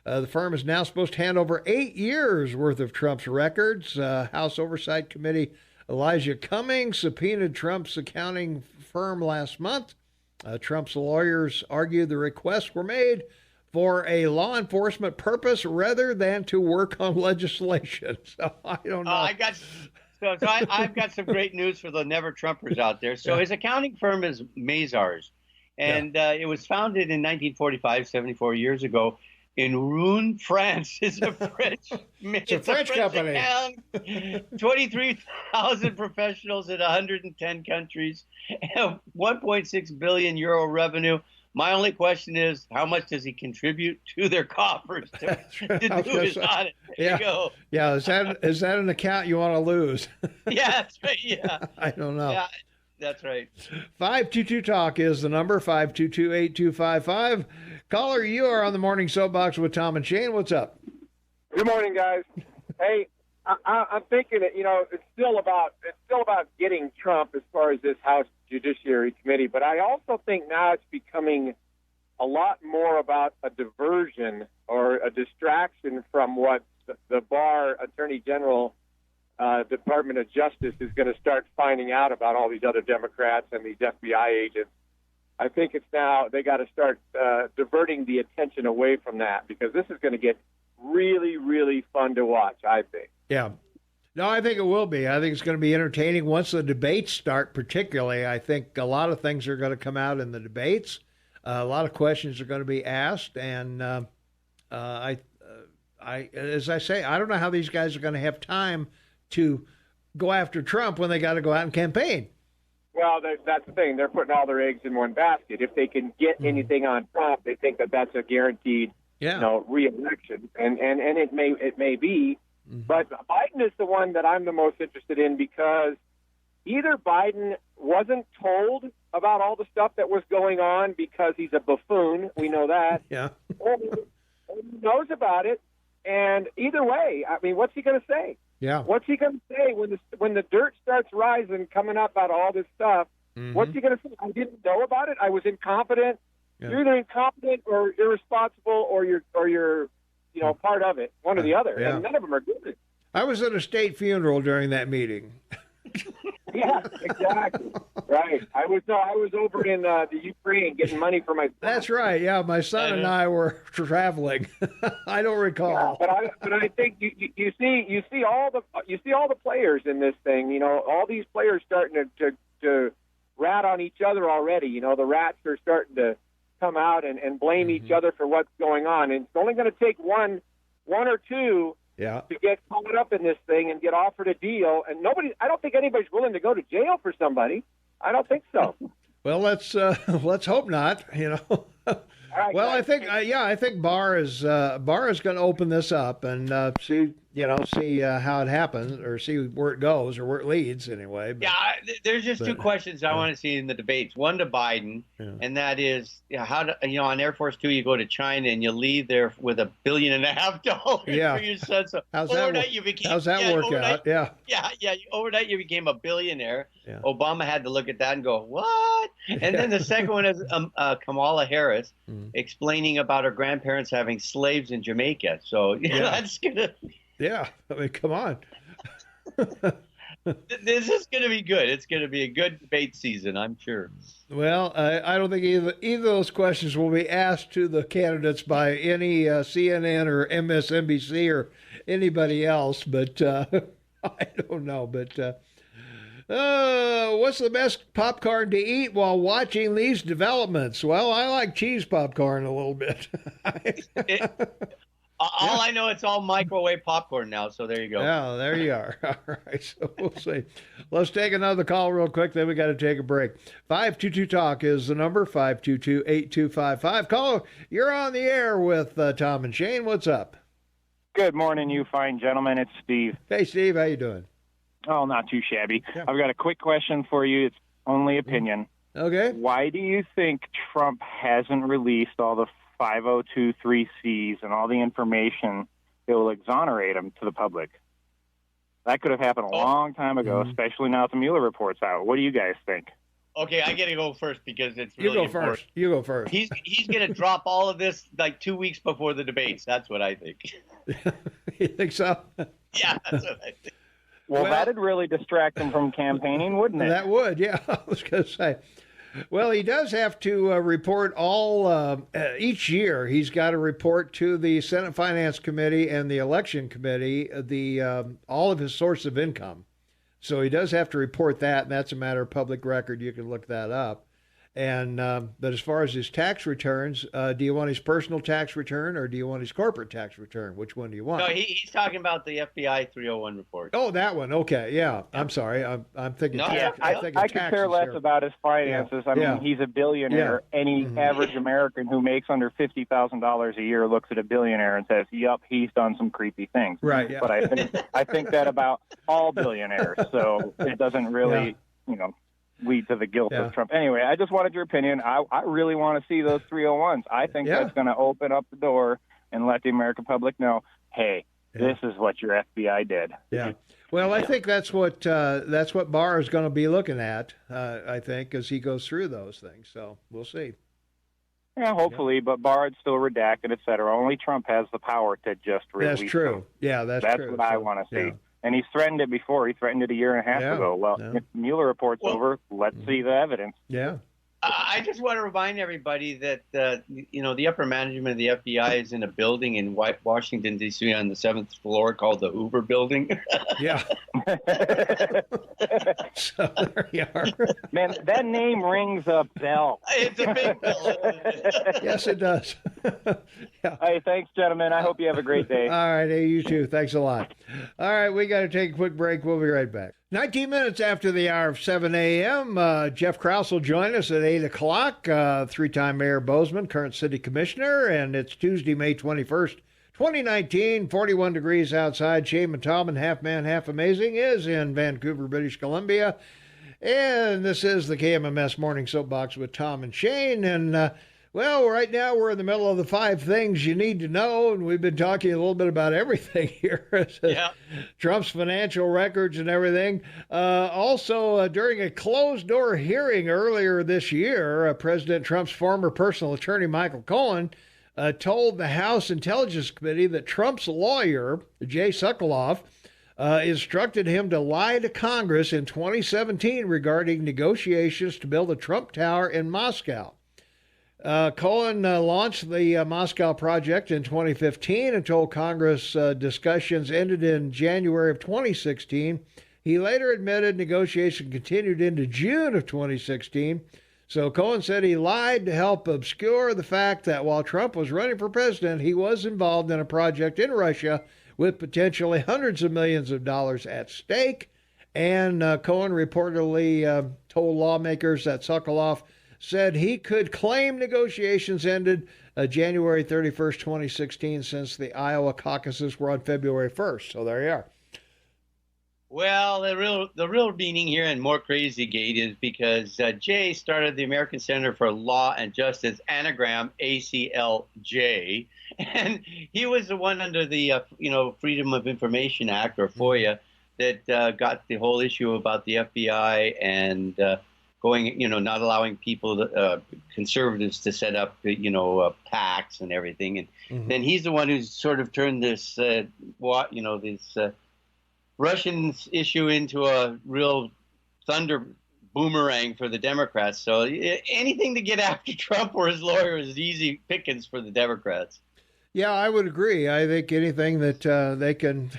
The firm is now supposed to hand over 8 years' worth of Trump's records. House Oversight Committee Elijah Cummings subpoenaed Trump's accounting firm last month. Trump's lawyers argued the requests were made for a law enforcement purpose rather than to work on legislation. So I don't know. I've got some great news for the never Trumpers out there. So his accounting firm is Mazars, and it was founded in 1945, 74 years ago, in Rouen, France. It's a French. It's a French company. 23,000 professionals in 110 countries, 1.6 billion euro revenue. My only question is, how much does he contribute to their coffers to do his audit? There you go. Yeah, is that an account you want to lose? Yeah, that's right. Yeah. I don't know. Yeah, that's right. 522 Talk is the number, 522-8255. Caller, you are on the Morning Soapbox with Tom and Shane. What's up? Good morning, guys. Hey, I'm thinking that it's still about getting Trump as far as this House Judiciary Committee, but I also think now it's becoming a lot more about a diversion or a distraction from what the Barr Attorney General Department of Justice is going to start finding out about all these other Democrats and these FBI agents. I think it's now they got to start diverting the attention away from that, because this is going to get really, really fun to watch, I think. Yeah. No, I think it will be. I think it's going to be entertaining once the debates start, particularly. I think a lot of things are going to come out in the debates. A lot of questions are going to be asked. And as I say, I don't know how these guys are going to have time to go after Trump when they got to go out and campaign. Well, that's the thing. They're putting all their eggs in one basket. If they can get anything on Trump, they think that that's a guaranteed, re-election, and it may be. Mm-hmm. But Biden is the one that I'm the most interested in, because either Biden wasn't told about all the stuff that was going on because he's a buffoon, we know that, or he knows about it, and either way, I mean, what's he going to say? Yeah. What's he going to say when the dirt starts rising, coming up about all this stuff? Mm-hmm. What's he going to say? I didn't know about it. I was incompetent. Yeah. You're either incompetent or irresponsible, or you're part of it, one or the other, and none of them are good. I was at a state funeral during that meeting. Yeah, exactly. Right. I was over in the Ukraine getting money for my son. That's right. Yeah, my son and I were traveling. I don't recall. Yeah, but I think you see all the players in this thing. All these players starting to rat on each other already. The rats are starting to come out and blame each other for what's going on. And it's only going to take one or two to get caught up in this thing and get offered a deal. And I don't think anybody's willing to go to jail for somebody. I don't think so. Well, let's hope not. Right, well, I think Barr is going to open this up and see how it happens, or see where it goes, or where it leads anyway. There's just two questions I want to see in the debates. One to Biden, and that is how to, on Air Force 2 you go to China and you leave there with $1.5 billion for your son. So how's that work out? Yeah. Overnight you became a billionaire. Yeah. Obama had to look at that and go, what? And then the second one is Kamala Harris explaining about her grandparents having slaves in Jamaica. So that's gonna. Yeah, I mean, come on. This is going to be good. It's going to be a good debate season, I'm sure. Well, I don't think either of those questions will be asked to the candidates by any CNN or MSNBC or anybody else, but I don't know. But what's the best popcorn to eat while watching these developments? Well, I like cheese popcorn a little bit. All I know, it's all microwave popcorn now, so there you go. Yeah, there you are. All right, so we'll see. Let's take another call real quick, then we got to take a break. 522-TALK is the number, 522-8255. Caller, you're on the air with Tom and Shane. What's up? Good morning, you fine gentlemen. It's Steve. Hey, Steve, how you doing? Oh, not too shabby. Yeah. I've got a quick question for you. It's only opinion. Okay. Why do you think Trump hasn't released all the 5023Cs and all the information that will exonerate him to the public? That could have happened a long time ago, especially now that the Mueller report's out. What do you guys think? Okay, I got to go first because it's really important. You go first. He's going to drop all of this like 2 weeks before the debates. That's what I think. You think so? Yeah, that's what I think. Well, that'd really distract him from campaigning, wouldn't it? That would, yeah. I was going to say. Well, he does have to report all each year. He's got to report to the Senate Finance Committee and the Election Committee the all of his source of income. So he does have to report that, and that's a matter of public record. You can look that up. And but as far as his tax returns, do you want his personal tax return or do you want his corporate tax return? Which one do you want? No, he's talking about the FBI 301 report. Oh, that one. Okay, yeah. I'm sorry. I'm thinking. No, tax, yeah, I'm thinking I could care less here. about his finances. Yeah. I mean, Yeah. he's a billionaire. Yeah. Any average American who makes under $50,000 a year looks at a billionaire and says, "Yup, he's done some creepy things." Right. Yeah. But I think that about all billionaires. So it doesn't really, lead to the guilt of Trump. Anyway, I just wanted your opinion. I really want to see those 301s. I think that's going to open up the door and let the American public know, hey, this is what your FBI did. Yeah. Well, I think that's what Barr is going to be looking at. I think as he goes through those things. So we'll see. Yeah, hopefully, but Barr is still redacted, et cetera. Only Trump has the power to just release That's true. them. Yeah, that's true. What I want to see. Yeah. And he's threatened it before. He threatened it a year and a half ago. Well, if Mueller report's over, let's see the evidence. Yeah. I just want to remind everybody that, the upper management of the FBI is in a building in Washington, D.C. on the 7th floor called the Hoover Building. Yeah. So there you are. Man, that name rings a bell. It's a big bell. Yes, it does. Yeah. Hey, thanks, gentlemen. I hope you have a great day. All right. Hey, you too. Thanks a lot. All right. We got to take a quick break. We'll be right back. 19 minutes after the hour of 7 a.m., Jeff Krauss will join us at 8 o'clock, three-time Mayor Bozeman, current city commissioner, and it's Tuesday, May 21st, 2019, 41 degrees outside. Shane Tallman, half man, half amazing, is in Vancouver, British Columbia. And this is the KMMS Morning Soapbox with Tom and Shane. And, well, right now we're in the middle of the 5 things you need to know, and we've been talking a little bit about everything here. Yeah. Trump's financial records and everything. Also, during a closed-door hearing earlier this year, President Trump's former personal attorney, Michael Cohen, told the House Intelligence Committee that Trump's lawyer, Jay Sekulow, instructed him to lie to Congress in 2017 regarding negotiations to build a Trump Tower in Moscow. Cohen launched the Moscow project in 2015 and told Congress discussions ended in January of 2016. He later admitted negotiations continued into June of 2016. So Cohen said he lied to help obscure the fact that while Trump was running for president, he was involved in a project in Russia with potentially hundreds of millions of dollars at stake. And Cohen reportedly told lawmakers that Sekulow said he could claim negotiations ended January 31st, 2016, since the Iowa caucuses were on February 1st. So there you are. Well, the real meaning here and more crazy gate is because Jay started the American Center for Law and Justice, anagram ACLJ, and he was the one under the Freedom of Information Act, or FOIA, that got the whole issue about the FBI and going, not allowing people, conservatives, to set up, PACs and everything. And then he's the one who's sort of turned this, Russian issue into a real thunder boomerang for the Democrats. So anything to get after Trump or his lawyer is easy pickings for the Democrats. Yeah, I would agree. I think anything that they can,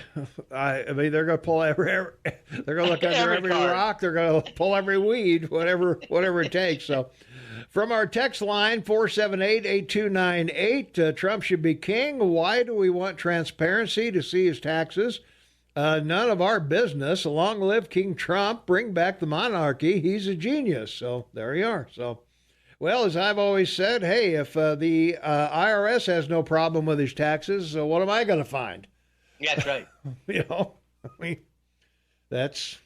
they're going to pull they're going to look under every rock. They're going to pull every weed, whatever it takes. So from our text line, 478-8298, Trump should be king. Why do we want transparency to see his taxes? None of our business. Long live King Trump. Bring back the monarchy. He's a genius. So there you are. So, well, as I've always said, hey, if the IRS has no problem with his taxes, what am I going to find? Yeah, that's right. That's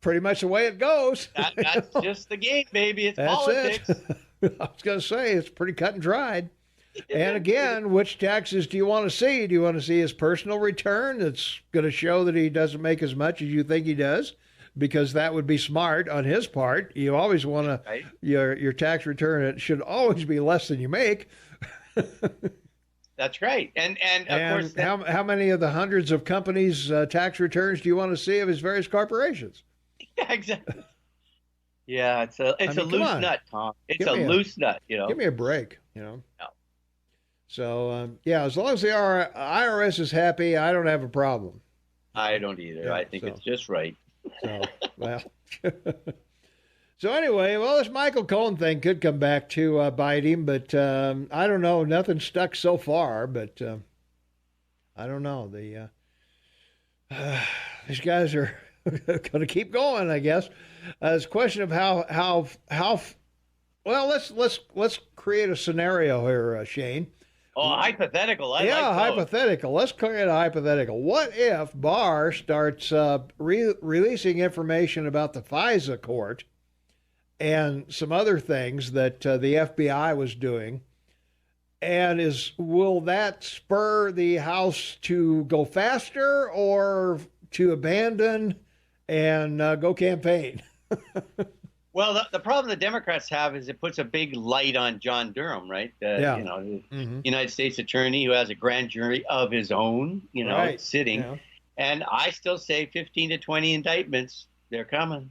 pretty much the way it goes. That's just the game, baby. It's politics. I was going to say, it's pretty cut and dried. And again, which taxes do you want to see? Do you want to see his personal return that's going to show that he doesn't make as much as you think he does? Because that would be smart on his part. You always want to, right. Your tax return, it should always be less than you make. That's right. And of course, how many of the hundreds of companies' tax returns do you want to see of his various corporations? Yeah, exactly. Yeah, it's a come loose on. nut, Tom. It's Give a me loose nut, you know. Give me a break, you know. No. So yeah, as long as the IRS is happy, I don't have a problem. I don't either. Yeah, I think it's just right. So well. So anyway, well, this Michael Cohen thing could come back to bite him, but I don't know. Nothing stuck so far, but I don't know. These guys are going to keep going, I guess. It's a question of how. Well, let's create a scenario here, Shane. Oh, hypothetical. I like those. Hypothetical. Let's create a hypothetical. What if Barr starts releasing information about the FISA court and some other things that the FBI was doing? And will that spur the House to go faster or to abandon and go campaign? Well, the problem the Democrats have is it puts a big light on John Durham, right? Yeah. You know, the United States attorney who has a grand jury of his own, you know, Right. sitting. Yeah. And I still say 15 to 20 indictments. They're coming.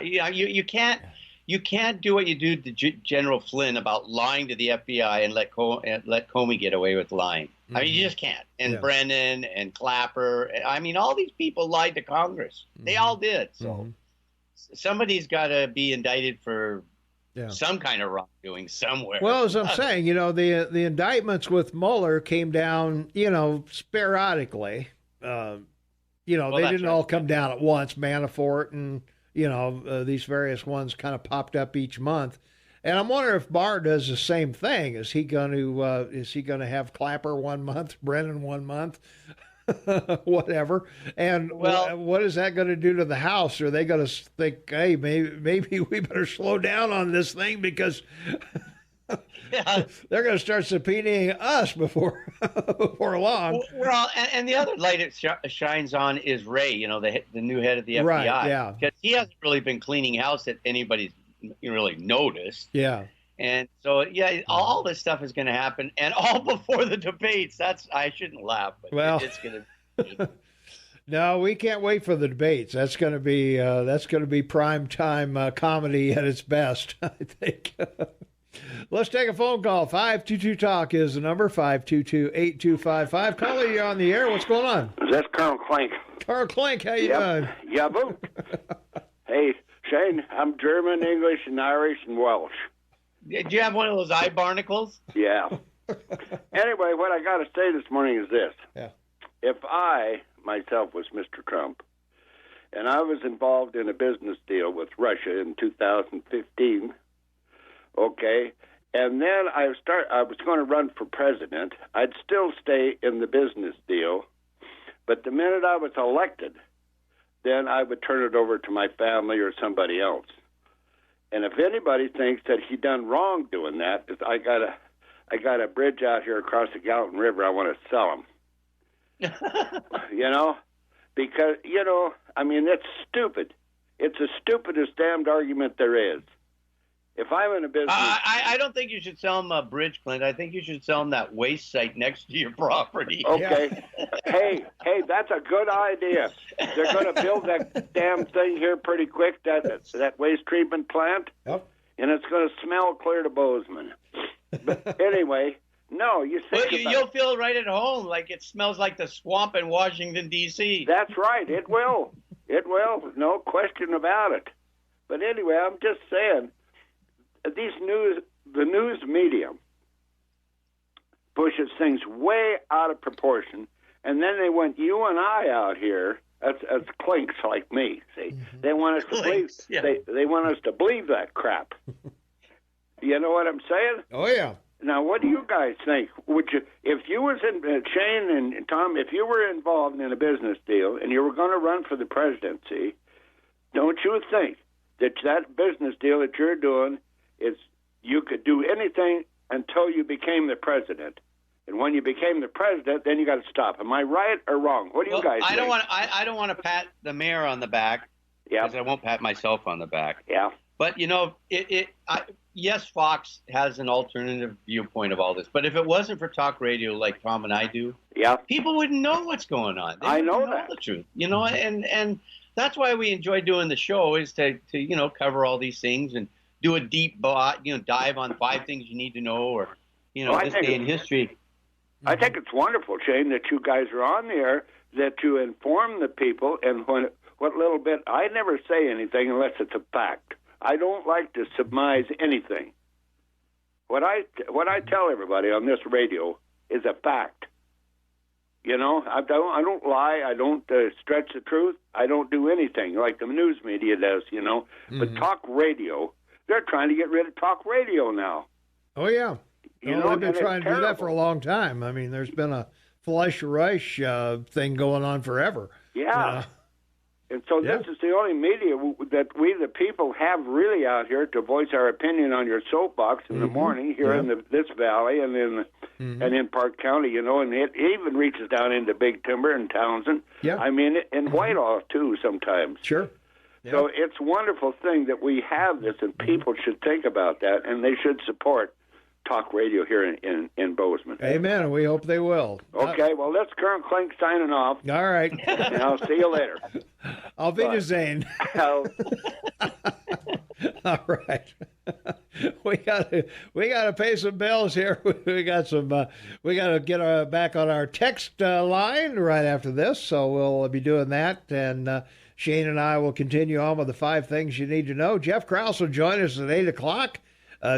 You can't do what you do to General Flynn about lying to the FBI and let Comey get away with lying. I mean, you just can't. And Brennan and Clapper. I mean, all these people lied to Congress. They all did. So somebody's got to be indicted for some kind of wrongdoing somewhere. Well, as I'm saying, you know, the indictments with Mueller came down, you know, sporadically. You know, they didn't all come down at once. Manafort and, you know, these various ones kind of popped up each month. And I'm wondering if Barr does the same thing. Is he going to have Clapper 1 month, Brennan 1 month, whatever? And what is that going to do to the House? Are they going to think, hey, maybe we better slow down on this thing because they're going to start subpoenaing us before long? Well, and the other light it shines on is Wray, you know, the new head of the FBI. Right, yeah. Because he hasn't really been cleaning house that anybody's really noticed. Yeah. And so, all this stuff is going to happen, and all before the debates. I shouldn't laugh, but it's going to. No, we can't wait for the debates. That's going to be prime time comedy at its best, I think. Let's take a phone call. 522-TALK is the number, 522-8255. Caller, you're on the air. What's going on? That's Colonel Clink. Colonel Clink, how you doing? Yeah, boo. Hey, Shane, I'm German, English, and Irish, and Welsh. Did you have one of those eye barnacles? Yeah. Anyway, what I got to say this morning is this. Yeah. If I, myself, was Mr. Trump, and I was involved in a business deal with Russia in 2015, okay, and then I was going to run for president, I'd still stay in the business deal, but the minute I was elected, then I would turn it over to my family or somebody else. And if anybody thinks that he done wrong doing that, I got a bridge out here across the Gallatin River. I want to sell him. You know, because I mean, it's stupid. It's the stupidest damned argument there is. If I'm in a business, I don't think you should sell him a bridge, Clint. I think you should sell him that waste site next to your property. Okay. Hey, that's a good idea. They're going to build that damn thing here pretty quick, that waste treatment plant, and it's going to smell clear to Bozeman. But anyway, no, you think you'll feel right at home, like it smells like the swamp in Washington, D.C. That's right. It will. It will. No question about it. But anyway, I'm just saying, the news media pushes things way out of proportion, and then they want you and I out here as clinks like me. See, they want us to believe. They want us to believe that crap. You know what I'm saying? Oh yeah. Now, what do you guys think? Would you, if you was in Shane and Tom, if you were involved in a business deal and you were going to run for the presidency, don't you think that business deal that you're doing is you could do anything until you became the president, and when you became the president, then you got to stop? Am I right or wrong? What do you guys think? I don't want to pat the mayor on the back. Yeah. Because I won't pat myself on the back. Yeah. But yes, Fox has an alternative viewpoint of all this. But if it wasn't for talk radio like Tom and I do, yeah, people wouldn't know what's going on. They I know wouldn't that. the truth, and that's why we enjoy doing the show, is to cover all these things and do a deep dive on 5 things you need to know, or this day in history. I think it's wonderful, Shane, that you guys are on there, that you inform the people, and what little bit, I never say anything unless it's a fact. I don't like to surmise anything. What I tell everybody on this radio is a fact. I don't lie. I don't stretch the truth. I don't do anything like the news media does. But talk radio, they're trying to get rid of talk radio now. Oh yeah, they've been trying to do that for a long time. I mean, there's been a Fleischer-Reich thing going on forever. Yeah. And so this is the only media that we, the people, have really out here to voice our opinion on your soapbox in the morning here in this valley and in Park County, and it even reaches down into Big Timber and Townsend. Yeah. I mean, in Whitehall, too, sometimes. Sure. Yeah. So it's a wonderful thing that we have this, and people should think about that, and they should support talk radio here in Bozeman. Amen, and we hope they will. Okay, well, that's Colonel Klink signing off. All right. And I'll see you later. I'll be the Zane. All right. We gotta pay some bills here. We got to get back on our text line right after this, so we'll be doing that, and Shane and I will continue on with the 5 things you need to know. Jeff Krauss will join us at 8 o'clock.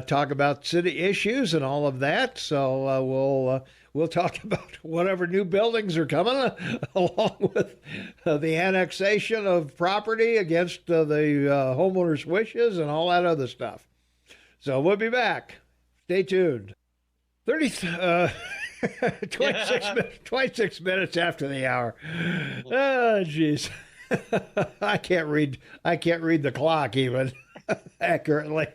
Talk about city issues and all of that. So we'll talk about whatever new buildings are coming, along with the annexation of property against the homeowners' wishes and all that other stuff. So we'll be back. Stay tuned. 26 minutes after the hour. Oh, jeez. I can't read the clock even accurately.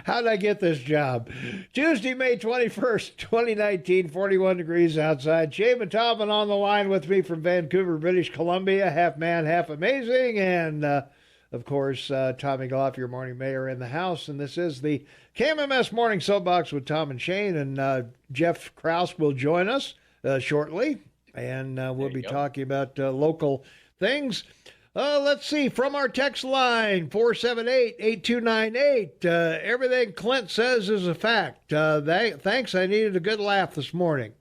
How did I get this job? Tuesday, May 21st, 2019, 41 degrees outside. Shane Matavin on the line with me from Vancouver, British Columbia, half man, half amazing. And, of course, Tommy Goff, your morning mayor, in the house. And this is the KMMS Morning Soapbox with Tom and Shane. And Jeff Krauss will join us shortly. And we'll be talking about local things. Let's see, from our text line, 478-8298, everything Clint says is a fact. Thanks, I needed a good laugh this morning.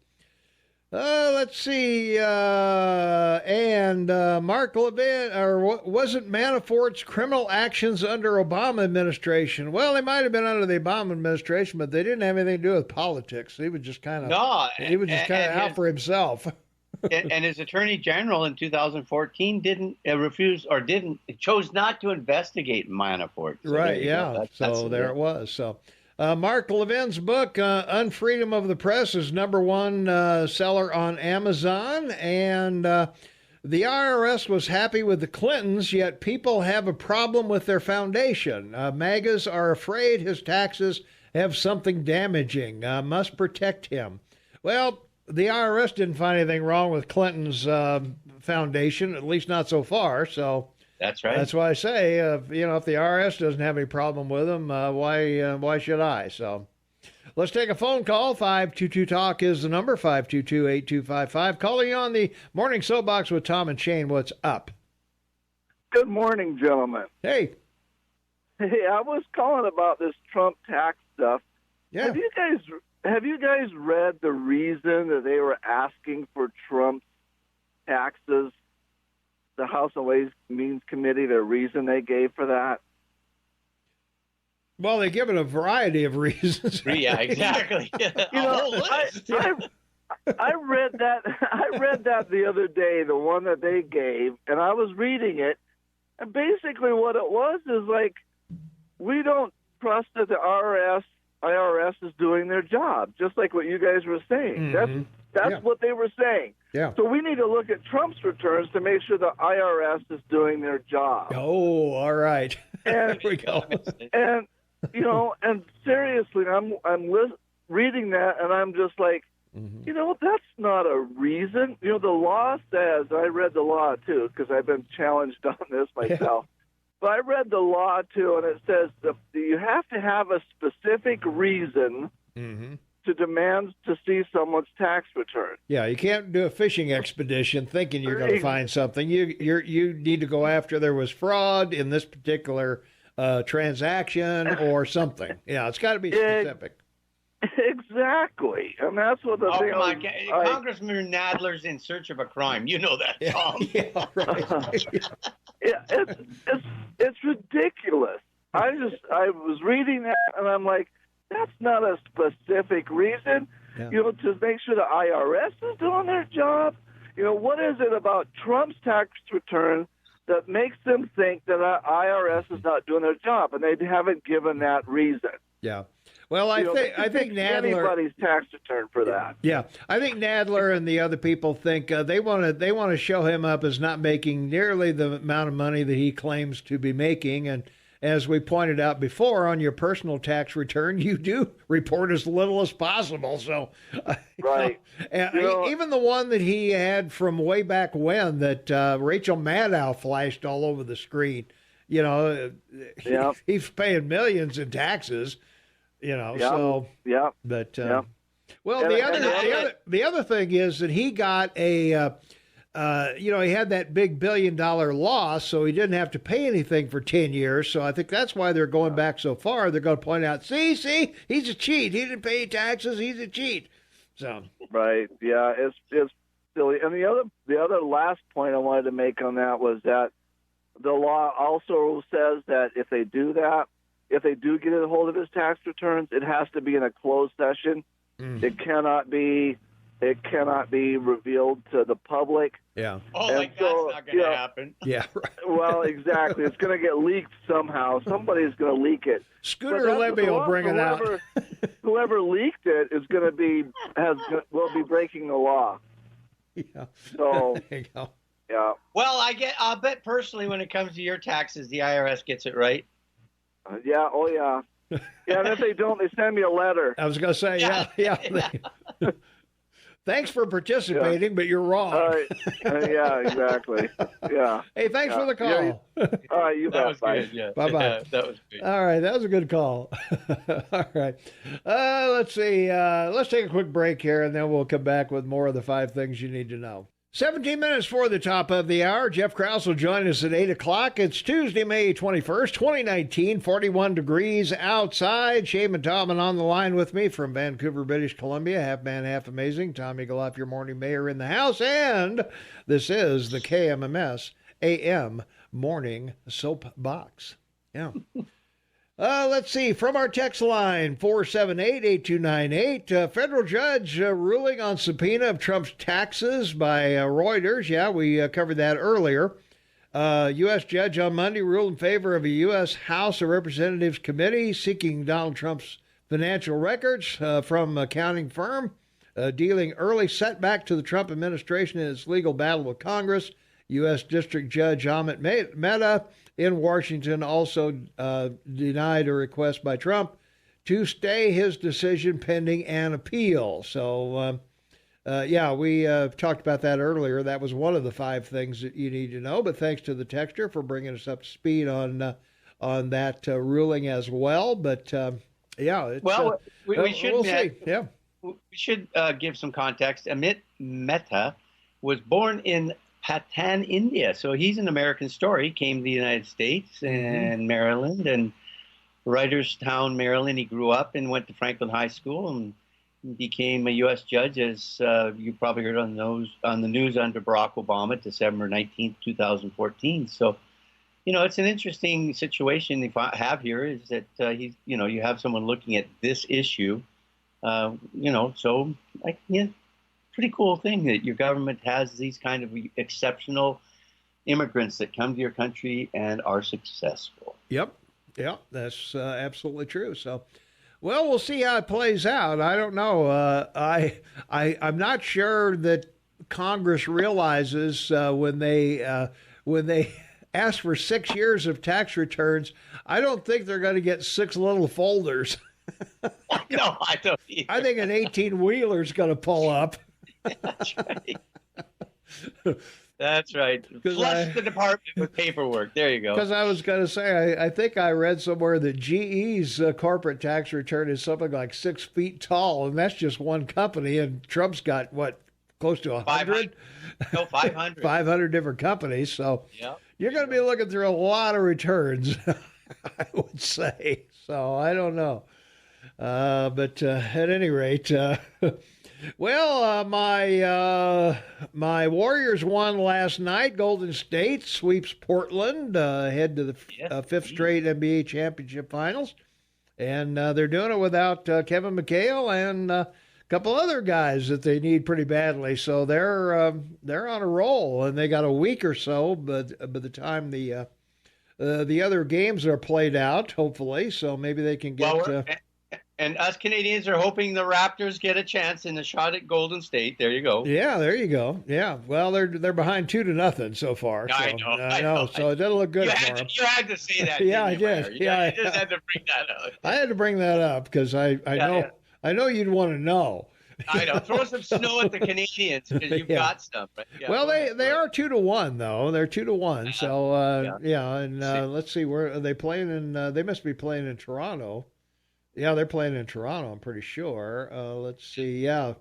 Let's see, and Mark Levin, or wasn't Manafort's criminal actions under Obama administration? Well, they might have been under the Obama administration, but they didn't have anything to do with politics. He was just kind of out for himself. And his attorney general in 2014 chose not to investigate Manafort. So right, yeah. There it was. So Mark Levin's book, Unfreedom of the Press, is #1 seller on Amazon. And the IRS was happy with the Clintons, yet people have a problem with their foundation. MAGAs are afraid his taxes have something damaging. Must protect him. Well, the IRS didn't find anything wrong with Clinton's foundation, at least not so far. So that's right. That's why I say, if the IRS doesn't have any problem with them, why should I? So let's take a phone call. 522-TALK is the number, 522-8255. Calling you on the Morning Soapbox with Tom and Shane. What's up? Good morning, gentlemen. Hey. Hey, I was calling about this Trump tax stuff. Yeah. Have you guys read the reason that they were asking for Trump's taxes? The House and Ways and Means Committee, the reason they gave for that? Well, they give it a variety of reasons. Yeah, exactly. I read that. I read that the other day, the one that they gave, and I was reading it, and basically what it was is like, we don't trust that the IRS is doing their job, just like what you guys were saying. Mm-hmm. That's what they were saying. Yeah. So we need to look at Trump's returns to make sure the IRS is doing their job. Oh, all right. And, there we go. And and seriously, I'm reading that, and I'm just like, that's not a reason. The law says, I read the law too, because I've been challenged on this myself. But I read the law too, and it says that you have to have a specific reason to demand to see someone's tax return. Yeah, you can't do a fishing expedition thinking you're going to find something. You need to go after there was fraud in this particular transaction or something. Yeah, it's got to be specific. Exactly, and that's what the thing. Come on, Congressman Nadler's in search of a crime. You know that, Tom. Yeah, right. It's ridiculous. I was reading that, and I'm like, that's not a specific reason. Yeah. To make sure the IRS is doing their job. What is it about Trump's tax return that makes them think that the IRS is not doing their job, and they haven't given that reason. Yeah. Well, I think Nadler, anybody's tax return for that. Yeah, I think Nadler and the other people think they want to show him up as not making nearly the amount of money that he claims to be making. And as we pointed out before, on your personal tax return, you do report as little as possible. So, right. Even the one that he had from way back when that Rachel Maddow flashed all over the screen, he's paying millions in taxes. So yeah. But well, the other thing is that he got a, he had that big $1 billion loss, so he didn't have to pay anything for 10 years. So I think that's why they're going back so far. They're going to point out, see, he's a cheat. He didn't pay taxes. He's a cheat. So right, yeah, it's silly. And the other last point I wanted to make on that was that the law also says that if they do that. If they do get a hold of his tax returns, it has to be in a closed session. It cannot be revealed to the public. Yeah. Oh, that's not going to happen. Yeah. Right. Well, exactly. It's going to get leaked somehow. Somebody's going to leak it. Scooter Levy will bring it out. Whoever leaked it is going to will be breaking the law. Yeah. So there you go. Yeah. Well, I'll bet personally when it comes to your taxes, the IRS gets it right. Yeah. Oh, yeah. Yeah, and if they don't, they send me a letter. I was going to say, yeah. Thanks for participating, but you're wrong. All right. Yeah, exactly. Yeah. Hey, thanks for the call. Yeah, all right, you bet. Bye. Good, yeah. Bye-bye. Yeah, that was good. All right, that was a good call. All right. Let's see. Let's take a quick break here, and then we'll come back with more of the 5 things you need to know. 17 minutes for the top of the hour. Jeff Krauss will join us at 8 o'clock. It's Tuesday, May 21st, 2019, 41 degrees outside. Shane and Tom on the line with me from Vancouver, British Columbia. Half man, half amazing. Tom Eagleoff, your morning mayor in the house. And this is the KMMS AM Morning Soapbox. Yeah. Let's see. From our text line, 478-8298, federal judge ruling on subpoena of Trump's taxes by Reuters. Yeah, we covered that earlier. U.S. judge on Monday ruled in favor of a U.S. House of Representatives committee seeking Donald Trump's financial records from accounting firm, dealing early setback to the Trump administration in its legal battle with Congress. U.S. District Judge Amit Mehta in Washington also denied a request by Trump to stay his decision pending an appeal. So, we talked about that earlier. That was one of the 5 things that you need to know. But thanks to the texter for bringing us up to speed on that ruling as well. But we should we'll see. Yeah, we should give some context. Amit Mehta was born in Patan, India. So he's an American story. He came to the United States and Maryland and Writerstown, Maryland. He grew up and went to Franklin High School and became a U.S. judge, as you probably heard on the news under Barack Obama, December 19th, 2014. So, it's an interesting situation you have here is that you have someone looking at this issue, pretty cool thing that your government has these kind of exceptional immigrants that come to your country and are successful. Yep, that's absolutely true. So, well, we'll see how it plays out. I don't know. I'm not sure that Congress realizes when they ask for 6 years of tax returns. I don't think they're going to get 6 little folders. No, I don't either. I think an 18-wheeler is going to pull up. That's right. That's right. Flush the department with paperwork. There you go. Because I was going to say, I think I read somewhere that GE's corporate tax return is something like 6 feet tall, and that's just one company. And Trump's got, what, close to 100? No, 500. 500 different companies. So yep. You're going to be looking through a lot of returns, I would say. So I don't know. But at any rate, well, my Warriors won last night. Golden State sweeps Portland, head to the fifth straight NBA championship finals. And they're doing it without Kevin McHale and a couple other guys that they need pretty badly. So they're on a roll, and they got a week or so, but by the time the other games are played out, hopefully, so maybe they can get. And us Canadians are hoping the Raptors get a chance in the shot at Golden State. There you go. Yeah, there you go. Yeah, well, they're behind 2-0 so far. So, I know. So it doesn't look good for them. You had to say that. Yeah, I did. You just had to bring that up. I had to bring that up because I know you'd want to know. I know. Throw some snow at the Canadians because you've got some. Right? Yeah, well, they are 2-1 though. They're 2-1. So and let's see, where are they playing in? They must be playing in Toronto. Yeah, they're playing in Toronto, I'm pretty sure. Let's see. On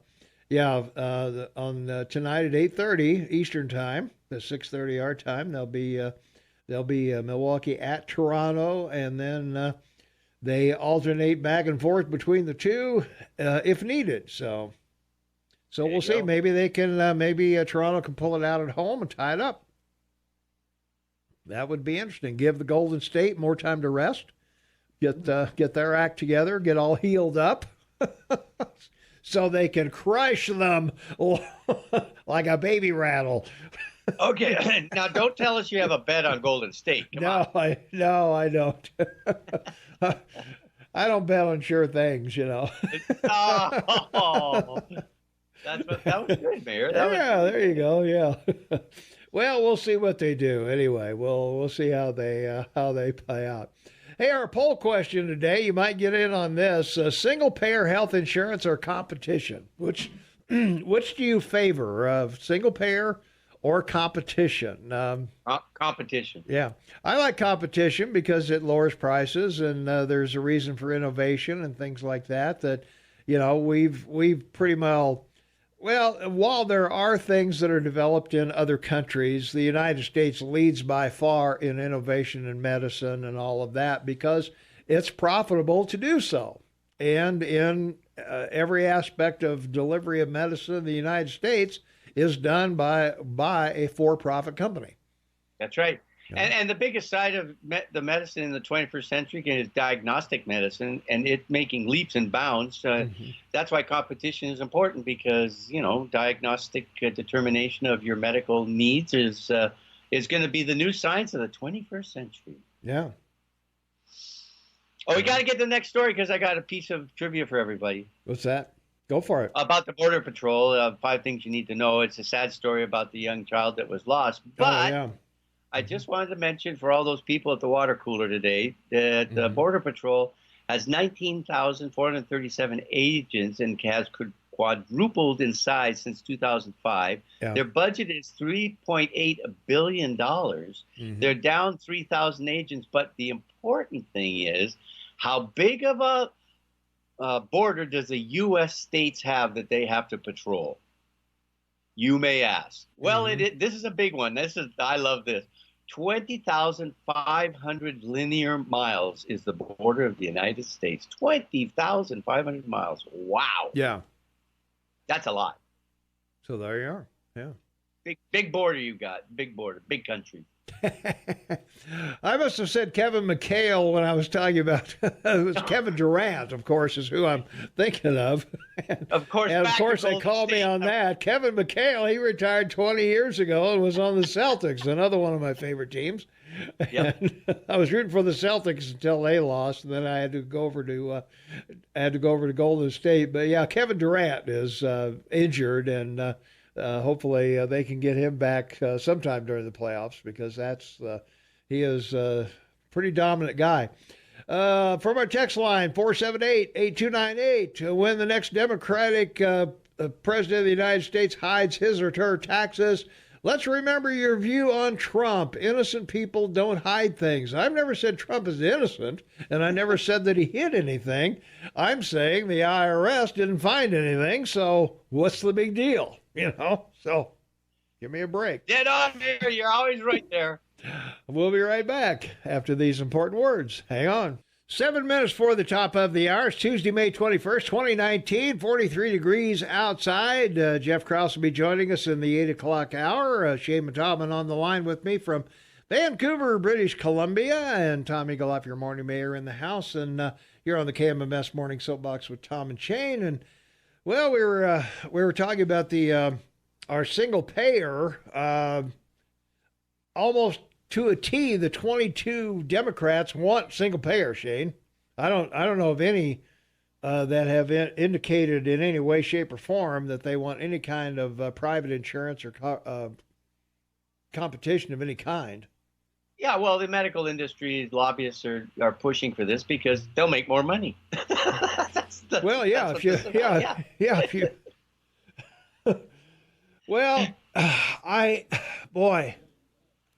tonight at 8:30 Eastern time, the 6:30 our time, they'll be Milwaukee at Toronto, and then they alternate back and forth between the two if needed. So we'll see. Maybe they can. Maybe Toronto can pull it out at home and tie it up. That would be interesting. Give the Golden State more time to rest. Get their act together, get all healed up, so they can crush them like a baby rattle. Okay, now don't tell us you have a bet on Golden State. I don't. I don't bet on sure things, you know. That was good, Mayor. There you go. Yeah. Well, we'll see what they do. Anyway, we'll see how they play out. Hey, our poll question today, you might get in on this. Single-payer health insurance or competition? Which do you favor, single-payer or competition? Competition. Yeah. I like competition because it lowers prices, and there's a reason for innovation and things like that, you know, we've pretty well... Well, while there are things that are developed in other countries, the United States leads by far in innovation in medicine and all of that because it's profitable to do so. And in every aspect of delivery of medicine in the United States is done by a for-profit company. That's right. And the biggest side of the medicine in the 21st century is diagnostic medicine, and it making leaps and bounds. That's why competition is important because, you know, diagnostic determination of your medical needs is going to be the new science of the 21st century. Yeah. Oh, we got to get to the next story because I got a piece of trivia for everybody. What's that? Go for it. About the Border Patrol, 5 things you need to know. It's a sad story about the young child that was lost, but... I just wanted to mention for all those people at the water cooler today that the Border Patrol has 19,437 agents and has quadrupled in size since 2005. Yeah. Their budget is $3.8 billion. They're down 3,000 agents, but the important thing is how big of a border does the U.S. states have that they have to patrol? You may ask. Well, this is a big one. I love this. 20,500 linear miles is the border of the United States. 20,500 miles. Wow. Yeah. That's a lot. So there you are. Yeah. Big border you got. Big border. Big country. I must have said Kevin McHale when I was talking about it was Kevin Durant, of course, is who I'm thinking of. Of course, they called me on that. Kevin McHale, he retired 20 years ago and was on the Celtics, another one of my favorite teams. Yep. I was rooting for the Celtics until they lost, and then I had to go over to Golden State. But yeah, Kevin Durant is injured, and hopefully they can get him back sometime during the playoffs because he is a pretty dominant guy. From our text line, 478-8298, when the next Democratic president of the United States hides his or her taxes, let's remember your view on Trump. Innocent people don't hide things. I've never said Trump is innocent, and I never said that he hid anything. I'm saying the IRS didn't find anything, so what's the big deal? So give me a break. Dead on, Mayor. You're always right there. We'll be right back after these important words. Hang on. 7 minutes for the top of the hour. It's Tuesday, May 21st, 2019, 43 degrees outside. Jeff Krauss will be joining us in the 8 o'clock hour. Shane Mattalman on the line with me from Vancouver, British Columbia, and Tom Eagleoff, your morning mayor, in the house. And you're on the KMMS Morning Soapbox with Tom and Shane. And, well, we were talking about the our single payer, almost to a T, the 22 Democrats want single payer, Shane. I don't know of any that have indicated in any way, shape, or form that they want any kind of private insurance or competition of any kind. Yeah, well, the medical industry lobbyists are pushing for this because they'll make more money. Well,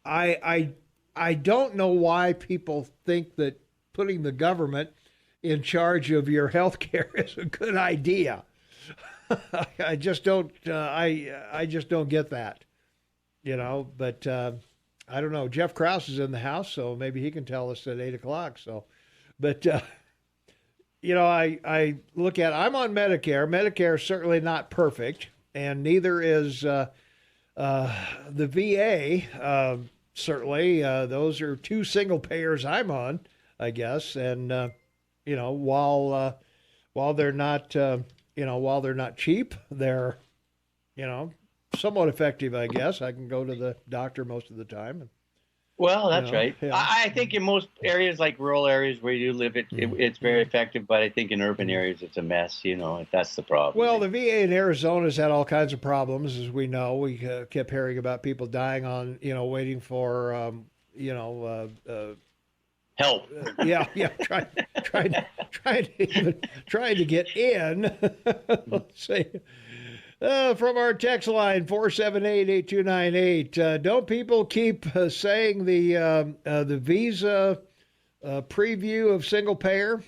I don't know why people think that putting the government in charge of your health care is a good idea. I just don't get that, but I don't know. Jeff Krauss is in the house, so maybe he can tell us at 8 o'clock. So, but I look at, I'm on Medicare. Medicare is certainly not perfect, and neither is the VA. Certainly, those are two single payers I'm on, I guess. And while they're not cheap, they're somewhat effective, I guess. I can go to the doctor most of the time. Well, that's right. Yeah. I think in most areas, like rural areas where you live, it's very effective. But I think in urban areas, it's a mess. That's the problem. Well, the VA in Arizona has had all kinds of problems, as we know. We kept hearing about people dying on, waiting for, help. Trying to get in. Let's see. From our text line, 478-8298. Don't people keep saying the visa preview of single payer?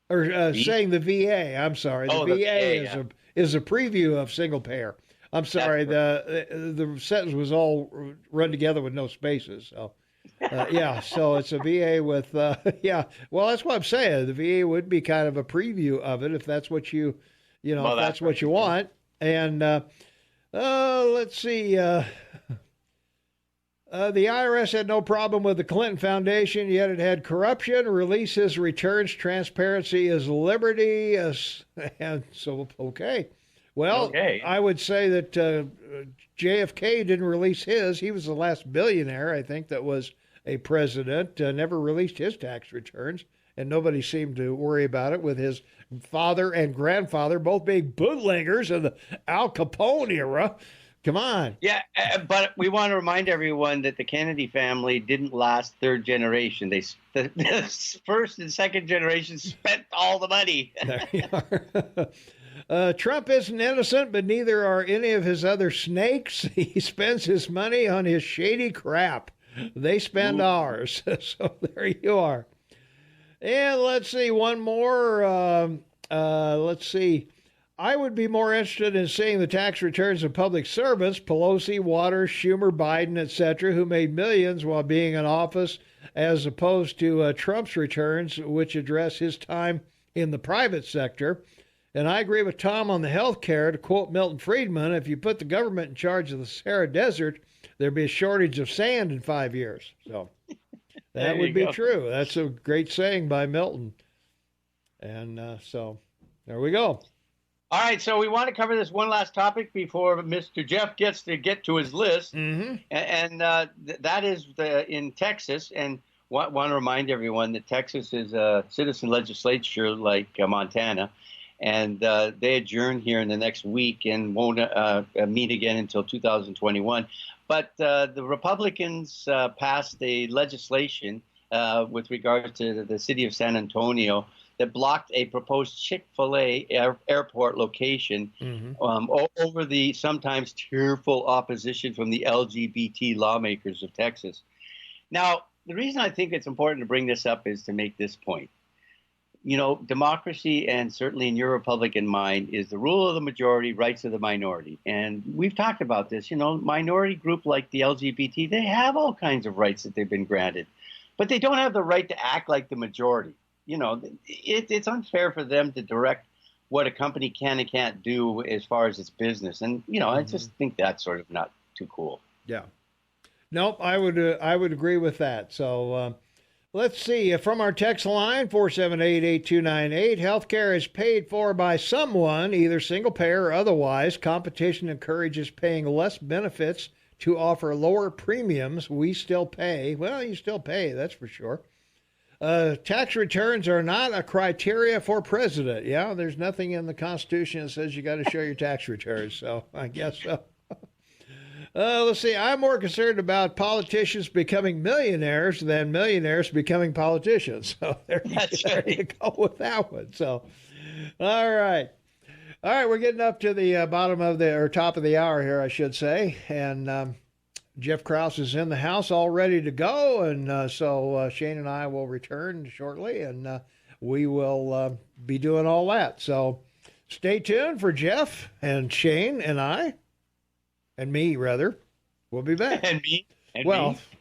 Or saying the VA, I'm sorry. The VA is a preview of single payer. I'm sorry, the sentence was all run together with no spaces. So, so it's a VA with, well, that's what I'm saying. The VA would be kind of a preview of it if that's what you... if that's what you want. And let's see. The IRS had no problem with the Clinton Foundation, yet it had corruption. Release his returns. Transparency is liberty. And so, okay. Well, okay. I would say that JFK didn't release his. He was the last billionaire, I think, that was a president. Never released his tax returns. And nobody seemed to worry about it, with his father and grandfather both being bootleggers of the Al Capone era. Come on. Yeah, but we want to remind everyone that the Kennedy family didn't last third generation. The first and second generation spent all the money. There you are. Trump isn't innocent, but neither are any of his other snakes. He spends his money on his shady crap. They spend ours. So there you are. And let's see, one more. Let's see. I would be more interested in seeing the tax returns of public servants, Pelosi, Waters, Schumer, Biden, etc., who made millions while being in office, as opposed to Trump's returns, which address his time in the private sector. And I agree with Tom on the health care. To quote Milton Friedman, if you put the government in charge of the Sahara Desert, there'd be a shortage of sand in 5 years. So... that would be true. That's a great saying by Milton. And so there we go. All right. So we want to cover this one last topic before Mr. Jeff gets to get to his list. Mm-hmm. And that is in Texas. And want to remind everyone that Texas is a citizen legislature like Montana. And they adjourn here in the next week and won't meet again until 2021. But the Republicans passed a legislation with regard to the city of San Antonio that blocked a proposed Chick-fil-A airport location over the sometimes tearful opposition from the LGBT lawmakers of Texas. Now, the reason I think it's important to bring this up is to make this point. You know, democracy, and certainly in your Republican mind, is the rule of the majority, rights of the minority. And we've talked about this. You know, minority group like the LGBT, they have all kinds of rights that they've been granted, but they don't have the right to act like the majority. You know, it's unfair for them to direct what a company can and can't do as far as its business. And, you know, I just think that's sort of not too cool. Yeah. Nope, I would agree with that. So let's see. From our text line, 478-8298, healthcare is paid for by someone, either single payer or otherwise. Competition encourages paying less benefits to offer lower premiums. We still pay. Well, you still pay, that's for sure. Tax returns are not a criteria for president. Yeah, there's nothing in the Constitution that says you got to show your tax returns, so I guess so. Let's see. I'm more concerned about politicians becoming millionaires than millionaires becoming politicians. So there you go with that one. So, all right. We're getting up to the bottom of or top of the hour here, I should say. And Jeff Krauss is in the house all ready to go. And so Shane and I will return shortly, and we will be doing all that. So stay tuned for Jeff and Shane and I. And me, rather. We'll be back. And me.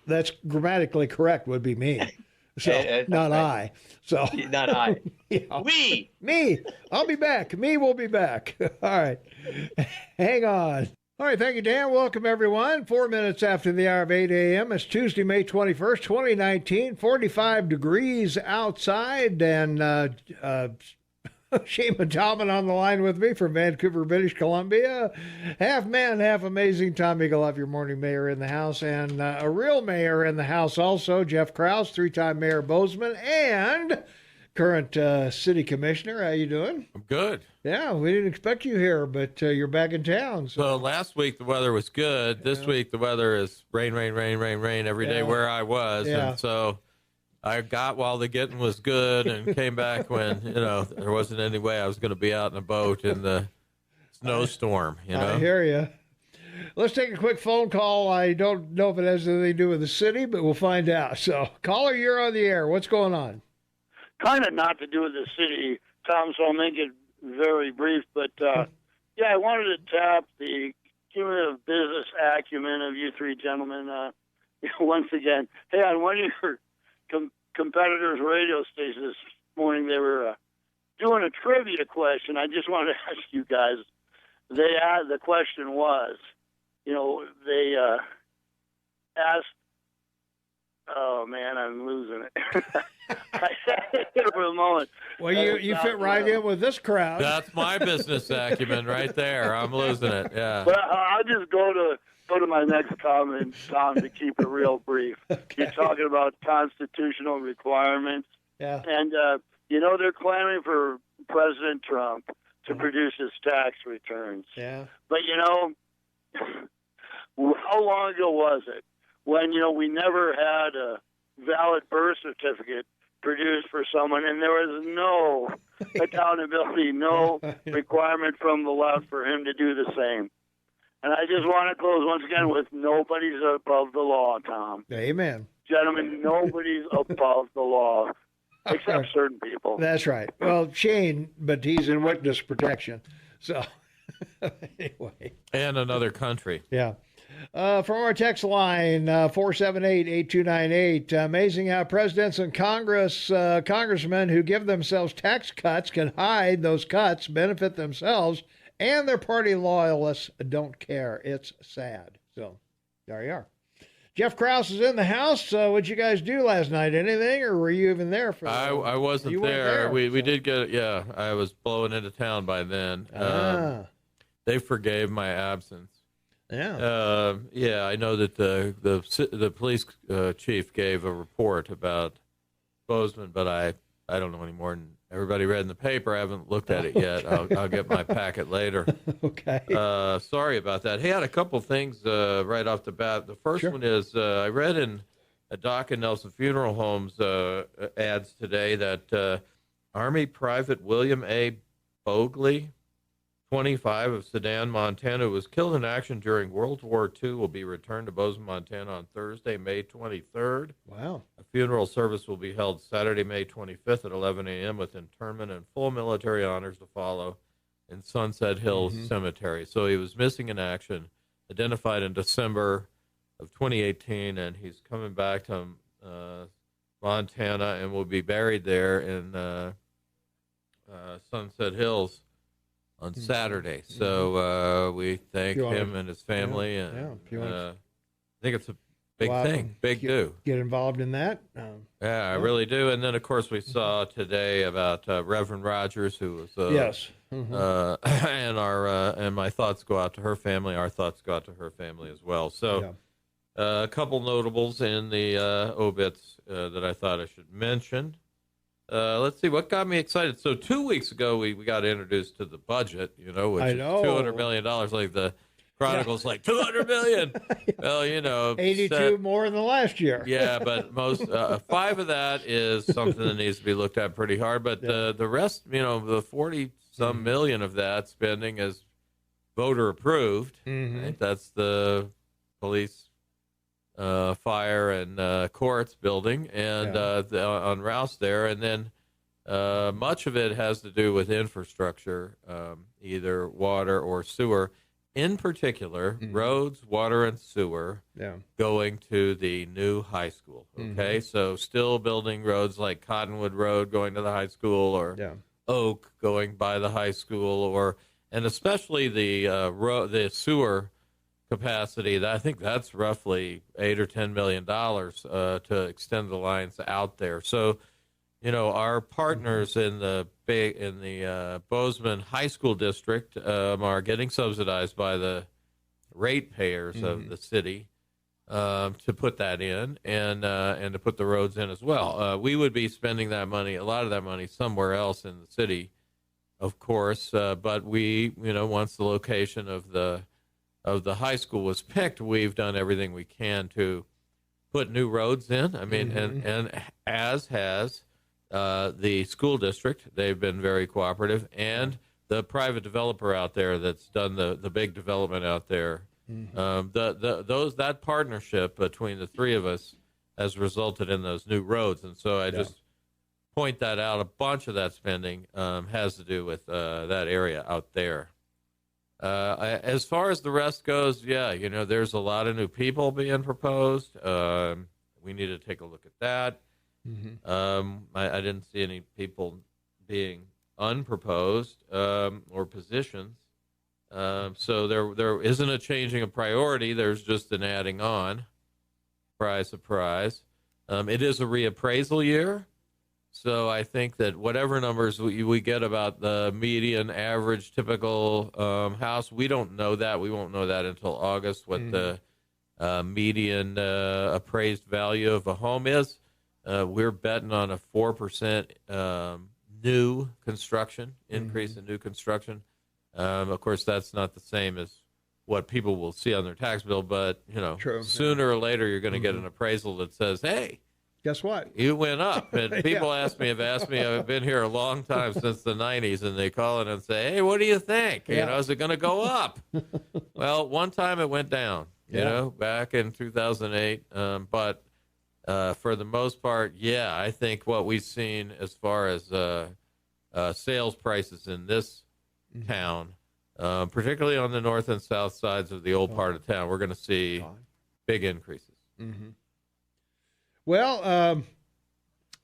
That's grammatically correct, would be me. So, not right. I. So, not I. Yeah. We. Me. I'll be back. Me will be back. All right. Hang on. All right. Thank you, Dan. Welcome, everyone. 4 minutes after the hour of 8 a.m. It's Tuesday, May 21st, 2019. 45 degrees outside. And Shane Talman on the line with me from Vancouver, British Columbia. Half man, half amazing. Tom Eagle, your morning mayor in the house, and a real mayor in the house also, Jeff Krauss, three-time mayor of Bozeman, and current city commissioner. How you doing? I'm good. Yeah, we didn't expect you here, but you're back in town. So last week the weather was good. This week the weather is rain every day where I was, and so I got while the getting was good and came back when, there wasn't any way I was going to be out in a boat in the snowstorm, I hear you. Let's take a quick phone call. I don't know if it has anything to do with the city, but we'll find out. So, caller, you're on the air. What's going on? Kind of not to do with the city, Tom, so I'll make it very brief. But, I wanted to tap the cumulative business acumen of you three gentlemen once again. Hey, on one of your competitors' radio stations this morning, they were doing a trivia question. I just wanted to ask you guys. The question was, they asked. Oh man, I'm losing it. I had it for a moment. Well, you fit right in with this crowd. That's my business acumen right there. I'm losing it. Yeah. But I'll just go to my next comment, Tom, to keep it real brief. Okay. You're talking about constitutional requirements. Yeah. And, they're clamoring for President Trump to produce his tax returns. Yeah. But, how long ago was it when, we never had a valid birth certificate produced for someone and there was no accountability, no requirement from the left for him to do the same? And I just want to close once again with nobody's above the law, Tom. Amen. Gentlemen, nobody's above the law except certain people. That's right. Well, Shane, but he's in witness protection. So, anyway. And another country. Yeah. From our text line, 478-8298, amazing how presidents and congressmen who give themselves tax cuts can hide those cuts, benefit themselves, and their party loyalists don't care. It's sad. So, there you are. Jeff Krauss is in the house. What'd you guys do last night? Anything, or were you even there? I wasn't there. We did get, I was blowing into town by then. They forgave my absence. Yeah. I know that the police chief gave a report about Bozeman, but I don't know any more than everybody read in the paper. I haven't looked at it yet. I'll get my packet later. Okay. Sorry about that. Hey, I had a couple things right off the bat. The first one is I read in Doc and Nelson Funeral Homes ads today that Army Private William A. Bogley, 25, of Sedan, Montana, who was killed in action during World War II, will be returned to Bozeman, Montana on Thursday, May 23rd. Wow. A funeral service will be held Saturday, May 25th at 11 a.m. with interment and full military honors to follow in Sunset Hills Cemetery. So he was missing in action, identified in December of 2018, and he's coming back to Montana and will be buried there in Sunset Hills on Saturday. So we thank him and his family, and I think it's a big thing, big do. Get involved in that. I really do. And then, of course, we saw today about Reverend Rogers, who was yes, and my thoughts go out to her family. Our thoughts go out to her family as well. So, a couple notables in the obits that I thought I should mention. Let's see what got me excited. So 2 weeks ago, we got introduced to the budget, which is $200 million. Like the Chronicle's like $200 million. Well, 82 more than last year. Yeah, but most 5 of that is something that needs to be looked at pretty hard. But the rest, the 40-some million of that spending is voter approved. Right? That's the police, fire, and courts building, and on Rouse there, and then much of it has to do with infrastructure, either water or sewer. In particular, roads, water, and sewer going to the new high school. Okay, so still building roads like Cottonwood Road going to the high school, or Oak going by the high school, and especially the sewer capacity. I think that's roughly $8 or $10 million to extend the lines out there. So, our partners in the Bozeman High School District are getting subsidized by the ratepayers of the city to put that in and to put the roads in as well. We would be spending that money, a lot of that money, somewhere else in the city, of course. But we, once the location of the high school was picked, we've done everything we can to put new roads in. I mean, and as has the school district. They've been very cooperative, and the private developer out there that's done the big development out there. That partnership between the three of us has resulted in those new roads, and so I just point that out. A bunch of that spending has to do with that area out there. As far as the rest goes, there's a lot of new people being proposed. We need to take a look at that. I didn't see any people being unproposed or positions. So there isn't a changing of priority. There's just an adding on. Surprise, surprise. It is a reappraisal year. So I think that whatever numbers we get about the median, average, typical house, we don't know that. We won't know that until August, what the median appraised value of a home is. We're betting on a 4% new construction, increase in new construction. Of course, that's not the same as what people will see on their tax bill, but, sooner or later you're going to get an appraisal that says, hey, guess what? You went up. And people have asked me, I've been here a long time, since the 90s, and they call in and say, hey, what do you think? Is it going to go up? Well, one time it went down, back in 2008. But for the most part, I think what we've seen as far as sales prices in this town, particularly on the north and south sides of the old part of town, we're going to see big increases. Well,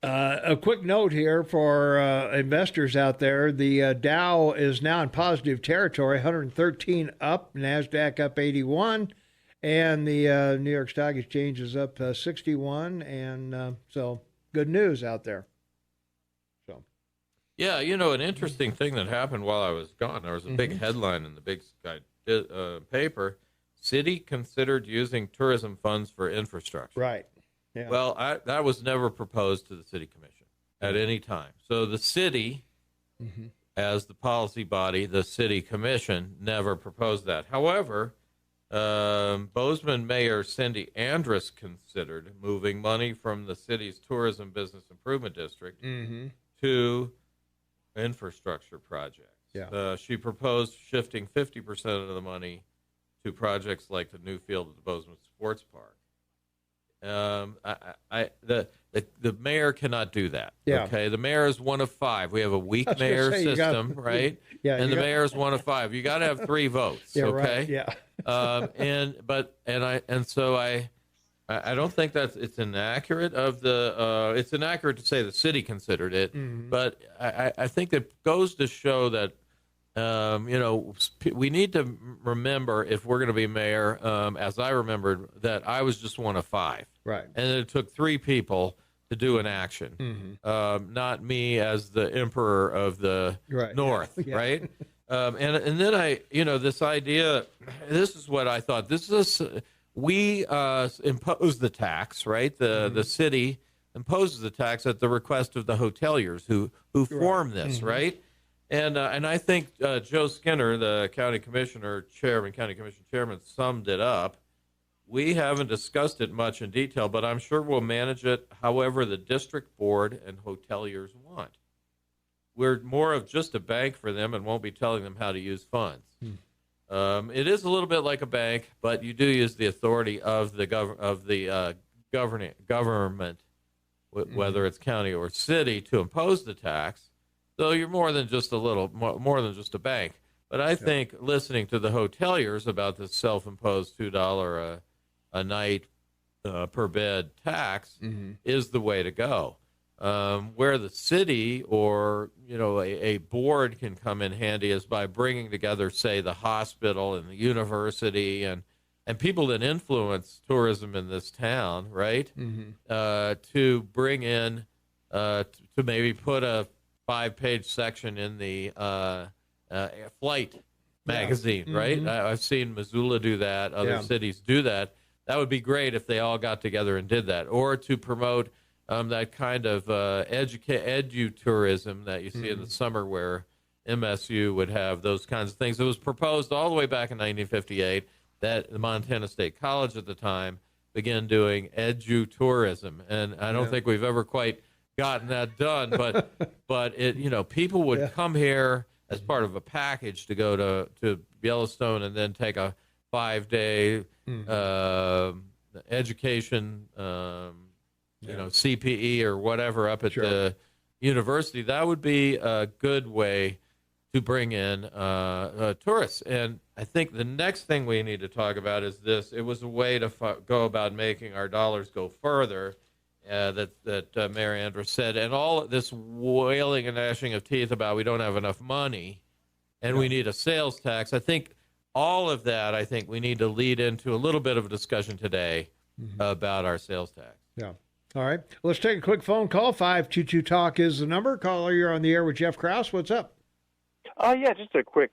a quick note here for investors out there. The Dow is now in positive territory, 113 up, NASDAQ up 81, and the New York Stock Exchange is up 61, and so good news out there. So, yeah, an interesting thing that happened while I was gone, there was a big headline in the Big Sky paper, city considered using tourism funds for infrastructure. Right. Yeah. Well, that was never proposed to the city commission at any time. So the city, as the policy body, the city commission, never proposed that. However, Bozeman Mayor Cindy Andrus considered moving money from the city's tourism business improvement district to infrastructure projects. Yeah. She proposed shifting 50% of the money to projects like the new field at the Bozeman Sports Park. The mayor cannot do that. Yeah. Okay, the mayor is one of 5. We have a weak mayor system, right? Yeah, and the mayor is one of 5. You got to have 3 votes. Yeah, okay. Right. Yeah. I don't think it's inaccurate it's inaccurate to say the city considered it, but I think it goes to show that we need to remember, if we're going to be mayor, as I remembered, that I was just one of 5. Right. And it took 3 people to do an action, not me as the emperor of the North, Yeah. right? And then this idea, this is what I thought. We impose the tax, right? The city imposes the tax at the request of the hoteliers who form this, right? And I think Joe Skinner, the county commission chairman, summed it up. We haven't discussed it much in detail, but I'm sure we'll manage it however the district board and hoteliers want. We're more of just a bank for them and won't be telling them how to use funds. It is a little bit like a bank, but you do use the authority of the government, whether it's county or city, to impose the tax. So you're more than just a bank. But I think listening to the hoteliers about this self-imposed $2 a night per bed tax is the way to go. Where the city or a board can come in handy is by bringing together, say, the hospital and the university and people that influence tourism in this town, right? To bring in to maybe put a 5-page section in the flight magazine, right? I've seen Missoula do that. Other cities do that. That would be great if they all got together and did that, or to promote that kind of edu-tourism that you see in the summer, where MSU would have those kinds of things. It was proposed all the way back in 1958 that the Montana State College at the time began doing edu-tourism, and I don't think we've ever quite gotten that done. But it, people would come here as part of a package to go to Yellowstone and then take a 5-day education. CPE or whatever up at the university. That would be a good way to bring in tourists. And I think the next thing we need to talk about is this. It was a way to go about making our dollars go further, that Mayor Andrews said. And all this wailing and gnashing of teeth about we don't have enough money and we need a sales tax. I think all of that, we need to lead into a little bit of a discussion today about our sales tax. Yeah. All right. Let's take a quick phone call. 522-TALK is the number. Caller, you're on the air with Jeff Krauss. What's up? Just a quick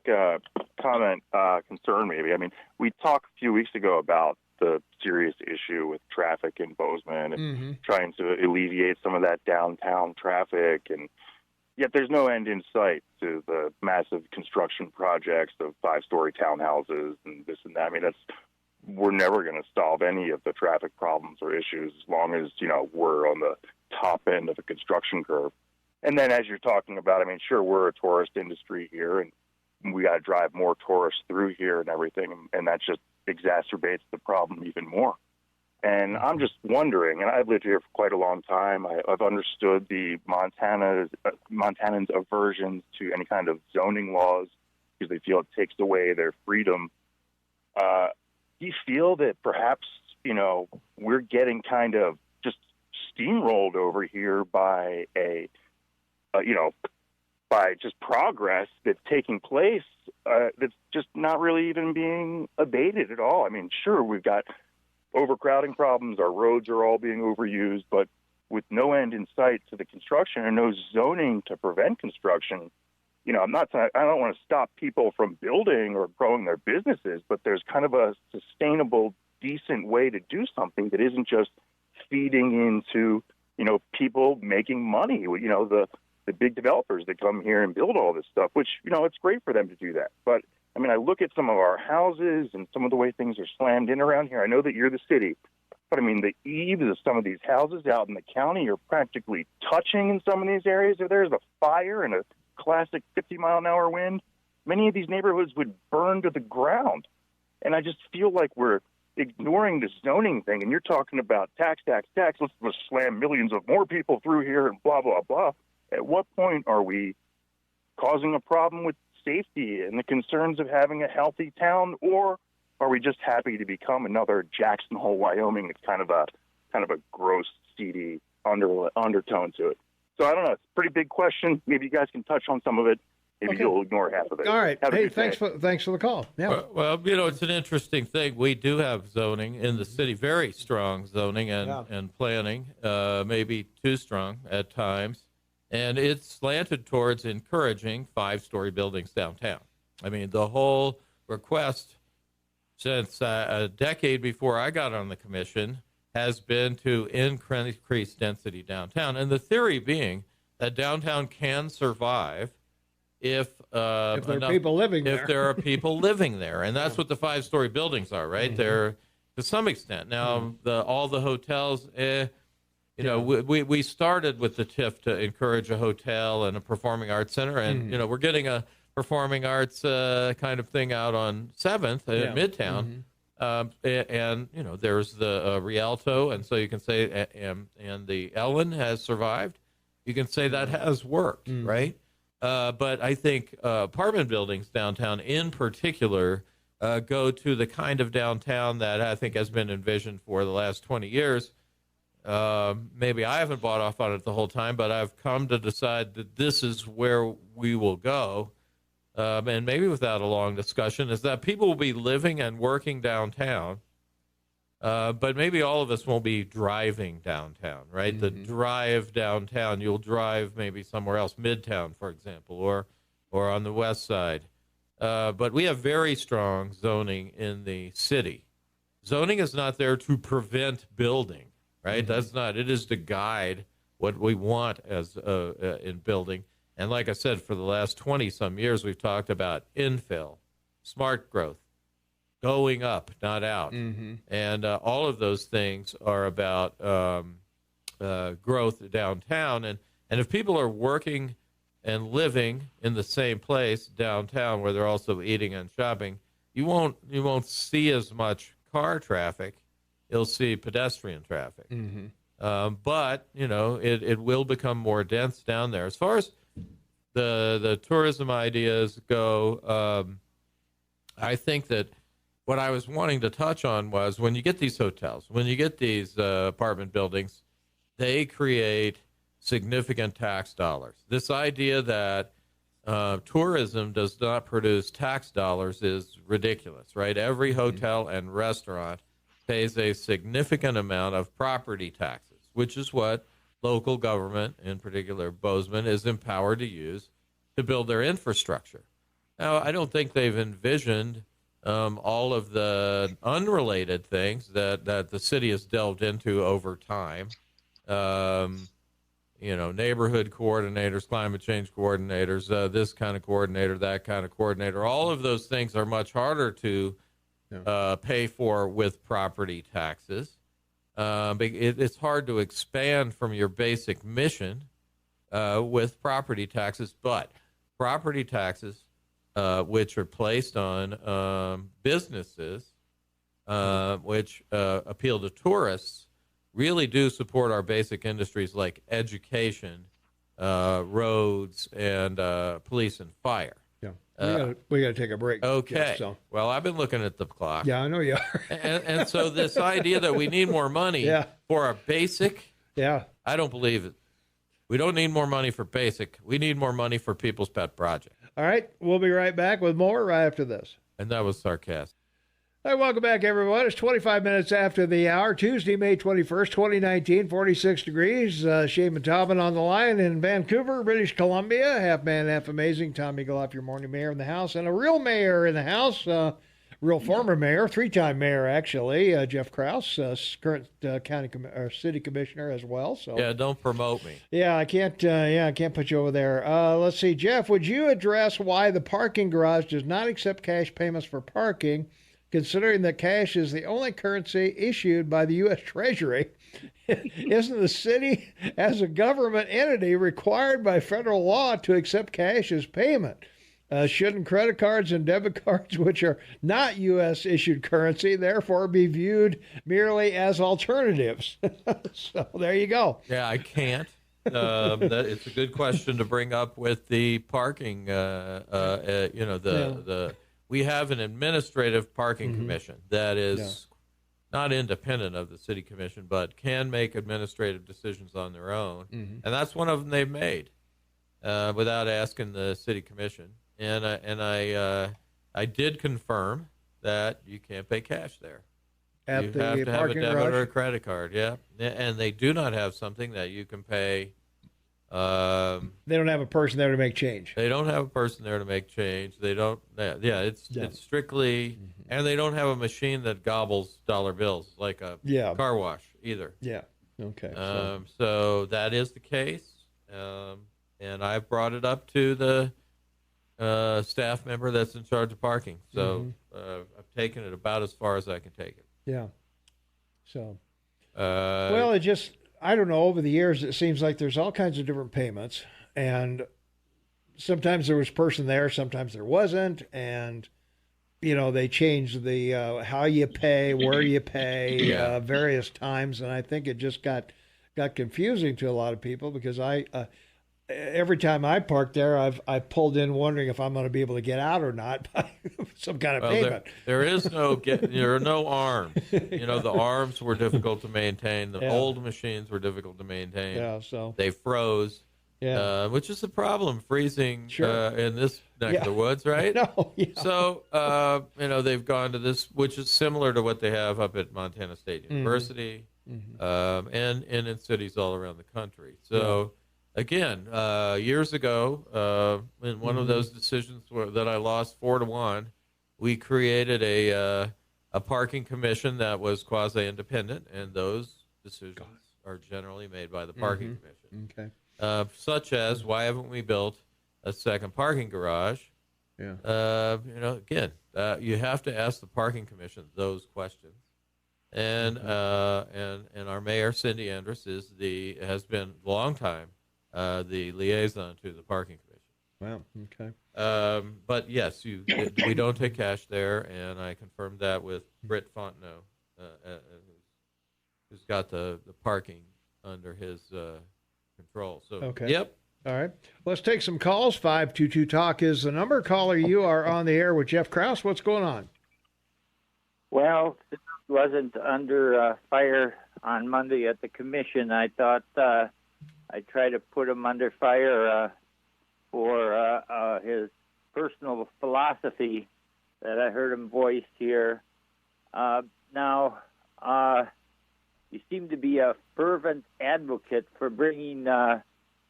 comment, concern maybe. I mean, we talked a few weeks ago about the serious issue with traffic in Bozeman and trying to alleviate some of that downtown traffic, and yet there's no end in sight to the massive construction projects of 5-story townhouses and this and that. I mean, we're never going to solve any of the traffic problems or issues as long as, we're on the top end of the construction curve. And then as you're talking about, I mean, sure, we're a tourist industry here, and we got to drive more tourists through here and everything, and that just exacerbates the problem even more. And I'm just wondering, and I've lived here for quite a long time, I've understood the Montanans' aversions to any kind of zoning laws because they feel it takes away their freedom. Do you feel that perhaps, we're getting kind of just steamrolled over here by by just progress that's taking place that's just not really even being abated at all? I mean, sure, we've got overcrowding problems. Our roads are all being overused, but with no end in sight to the construction and no zoning to prevent construction, I don't want to stop people from building or growing their businesses, but there's kind of a sustainable, decent way to do something that isn't just feeding into, people making money. The big developers that come here and build all this stuff, which, it's great for them to do that. But, I mean, I look at some of our houses and some of the way things are slammed in around here. I know that you're the city, but, I mean, the eaves of some of these houses out in the county are practically touching in some of these areas. If there's a fire and a classic 50-mile-an-hour wind, many of these neighborhoods would burn to the ground. And I just feel like we're ignoring the zoning thing. And you're talking about tax. Let's slam millions of more people through here and blah, blah, blah. At what point are we causing a problem with safety and the concerns of having a healthy town, or are we just happy to become another Jackson Hole, Wyoming? It's kind of a gross, seedy undertone to it. So I don't know. It's a pretty big question. Maybe you guys can touch on some of it. Maybe you'll ignore half of it. All right. Hey, thanks for the call. Yeah. Well, it's an interesting thing. We do have zoning in the city, very strong zoning and planning, maybe too strong at times. And it's slanted towards encouraging 5-story buildings downtown. I mean, the whole request since a decade before I got on the commission has been to increase density downtown. And the theory being that downtown can survive if there are people living there. If there are people living there. And that's what the 5-story buildings are, right? Mm-hmm. They're, to some extent. Now, all the hotels, we started with the TIF to encourage a hotel and a performing arts center. And, we're getting a performing arts kind of thing out on 7th at Midtown. And there's the Rialto. And so you can say, and the Ellen has survived. You can say that has worked, right? But I think apartment buildings downtown in particular go to the kind of downtown that I think has been envisioned for the last 20 years. Maybe I haven't bought off on it the whole time, but I've come to decide that this is where we will go. And maybe without a long discussion, is that people will be living and working downtown. But maybe all of us won't be driving downtown, right? The drive downtown, you'll drive maybe somewhere else, Midtown, for example, or on the west side. But we have very strong zoning in the city. Zoning is not there to prevent building, right? That's not. It is to guide what we want as in building. And like I said, for the last 20-some years, we've talked about infill, smart growth, going up, not out. And all of those things are about growth downtown. And if people are working and living in the same place downtown where they're also eating and shopping, you won't see as much car traffic. You'll see pedestrian traffic. But, it will become more dense down there. As far as the tourism ideas go, I think that what I was wanting to touch on was when you get these hotels, when you get these apartment buildings, they create significant tax dollars. This idea that tourism does not produce tax dollars is ridiculous, right? Every hotel and restaurant pays a significant amount of property taxes, which is what local government, in particular Bozeman, is empowered to use to build their infrastructure. Now, I don't think they've envisioned all of the unrelated things that the city has delved into over time. Neighborhood coordinators, climate change coordinators, this kind of coordinator, that kind of coordinator. All of those things are much harder to pay for with property taxes. It's hard to expand from your basic mission with property taxes, but property taxes, which are placed on businesses, which appeal to tourists, really do support our basic industries like education, roads, and police and fire. Yeah, we got to take a break. Okay. Jeff, so. Well, I've been looking at the clock. Yeah, I know you are. and so this idea that we need more money for our basic, I don't believe it. We don't need more money for basic. We need more money for people's pet project. All right, we'll be right back with more right after this. And that was sarcastic. All right, welcome back, everyone. It's 25 minutes after the hour, Tuesday, May 21st, 2019, 46 degrees. Shane Tobin on the line in Vancouver, British Columbia. Half man, half amazing. Tom Eagleoff, your morning mayor in the house, and a real mayor in the house, real former mayor, three-time mayor, actually, Jeff Krauss, current city commissioner as well. So yeah, don't promote me. Yeah, I can't put you over there. Let's see, Jeff, would you address why the parking garage does not accept cash payments for parking? considering that cash is the only currency issued by the U.S. Treasury. Isn't the city, as a government entity, required by federal law to accept cash as payment? Shouldn't credit cards and debit cards, which are not U.S. issued currency, therefore be viewed merely as alternatives? So there you go. Yeah, I can't. It's a good question to bring up with the parking. We have an administrative parking commission that is not independent of the city commission, but can make administrative decisions on their own, and that's one of them they've made without asking the city commission. And I did confirm that you can't pay cash there. At you the have to have a parking debit garage? or a credit card, yeah. And they do not have something that you can pay. They don't have a person there to make change. They don't have a person there to make change. They don't. Yeah, it's strictly, and they don't have a machine that gobbles dollar bills like a car wash either. Yeah. Okay. So that is the case, and I've brought it up to the staff member that's in charge of parking. So I've taken it about as far as I can take it. Yeah. So, well, it just, I don't know, over the years, it seems like there's all kinds of different payments. And sometimes there was a person there, sometimes there wasn't. And, they changed the how you pay, where you pay, various times. And I think it just got confusing to a lot of people because every time I park there, I pulled in wondering if I'm going to be able to get out or not by some kind of payment. There are no arms. The arms were difficult to maintain. The old machines were difficult to maintain. Yeah, so they froze. Yeah, which is a problem, freezing in this neck of the woods, right? No, yeah. So they've gone to this, which is similar to what they have up at Montana State University, and in cities all around the country. So. Yeah. Again, years ago, in one of those decisions that I lost 4-1, we created a parking commission that was quasi-independent, and those decisions are generally made by the parking commission. Okay. Such as, why haven't we built a second parking garage? Yeah. Again, you have to ask the parking commission those questions. And our mayor, Cindy Andrus, has been a long time the liaison to the parking commission. Wow. Okay. But yes, we don't take cash there, and I confirmed that with Britt Fontenot, who's got the parking under his control. So okay. Yep. All right. Let's take some calls. 522 Talk is the number. Caller, you are on the air with Jeff Krauss. What's going on? Well, it wasn't under fire on Monday at the commission. I thought. I try to put him under fire for his personal philosophy that I heard him voice here. Now, you seem to be a fervent advocate for bringing the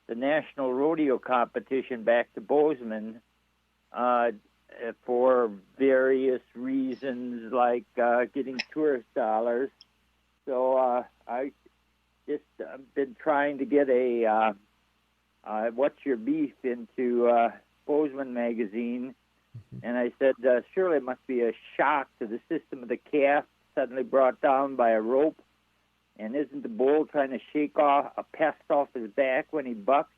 National Rodeo Competition back to Bozeman for various reasons like getting tourist dollars. So I've been trying to get a What's Your Beef into Bozeman magazine, and I said, surely it must be a shock to the system of the calf suddenly brought down by a rope, and isn't the bull trying to shake off a pest off his back when he bucks?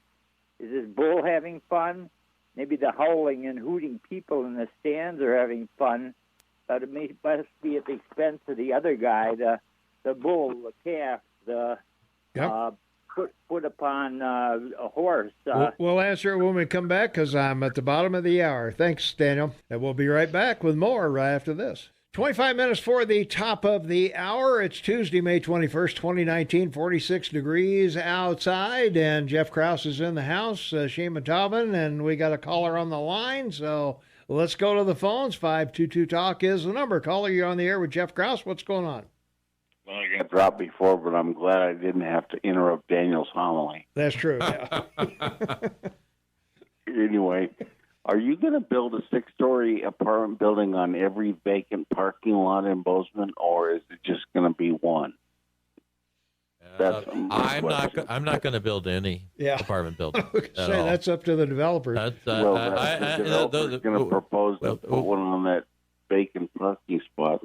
Is this bull having fun? Maybe the howling and hooting people in the stands are having fun, but it must be at the expense of the other guy, the bull, the calf, the put upon a horse. We'll answer it when we come back because I'm at the bottom of the hour. Thanks, Daniel. And we'll be right back with more right after this. 25 minutes for the top of the hour. It's Tuesday, May 21st, 2019, 46 degrees outside, and Jeff Krauss is in the house, Shane Tobin, and we got a caller on the line, so let's go to the phones. 522 Talk is the number. Caller, you're on the air with Jeff Krauss. What's going on? Well, I got dropped before, but I'm glad I didn't have to interrupt Daniel's homily. That's true, yeah. Anyway, are you going to build a 6-story apartment building on every vacant parking lot in Bozeman, or is it just going to be one? I'm not going to build any apartment building. That's up to the developers. The developer's going to propose to put one on that vacant parking spot.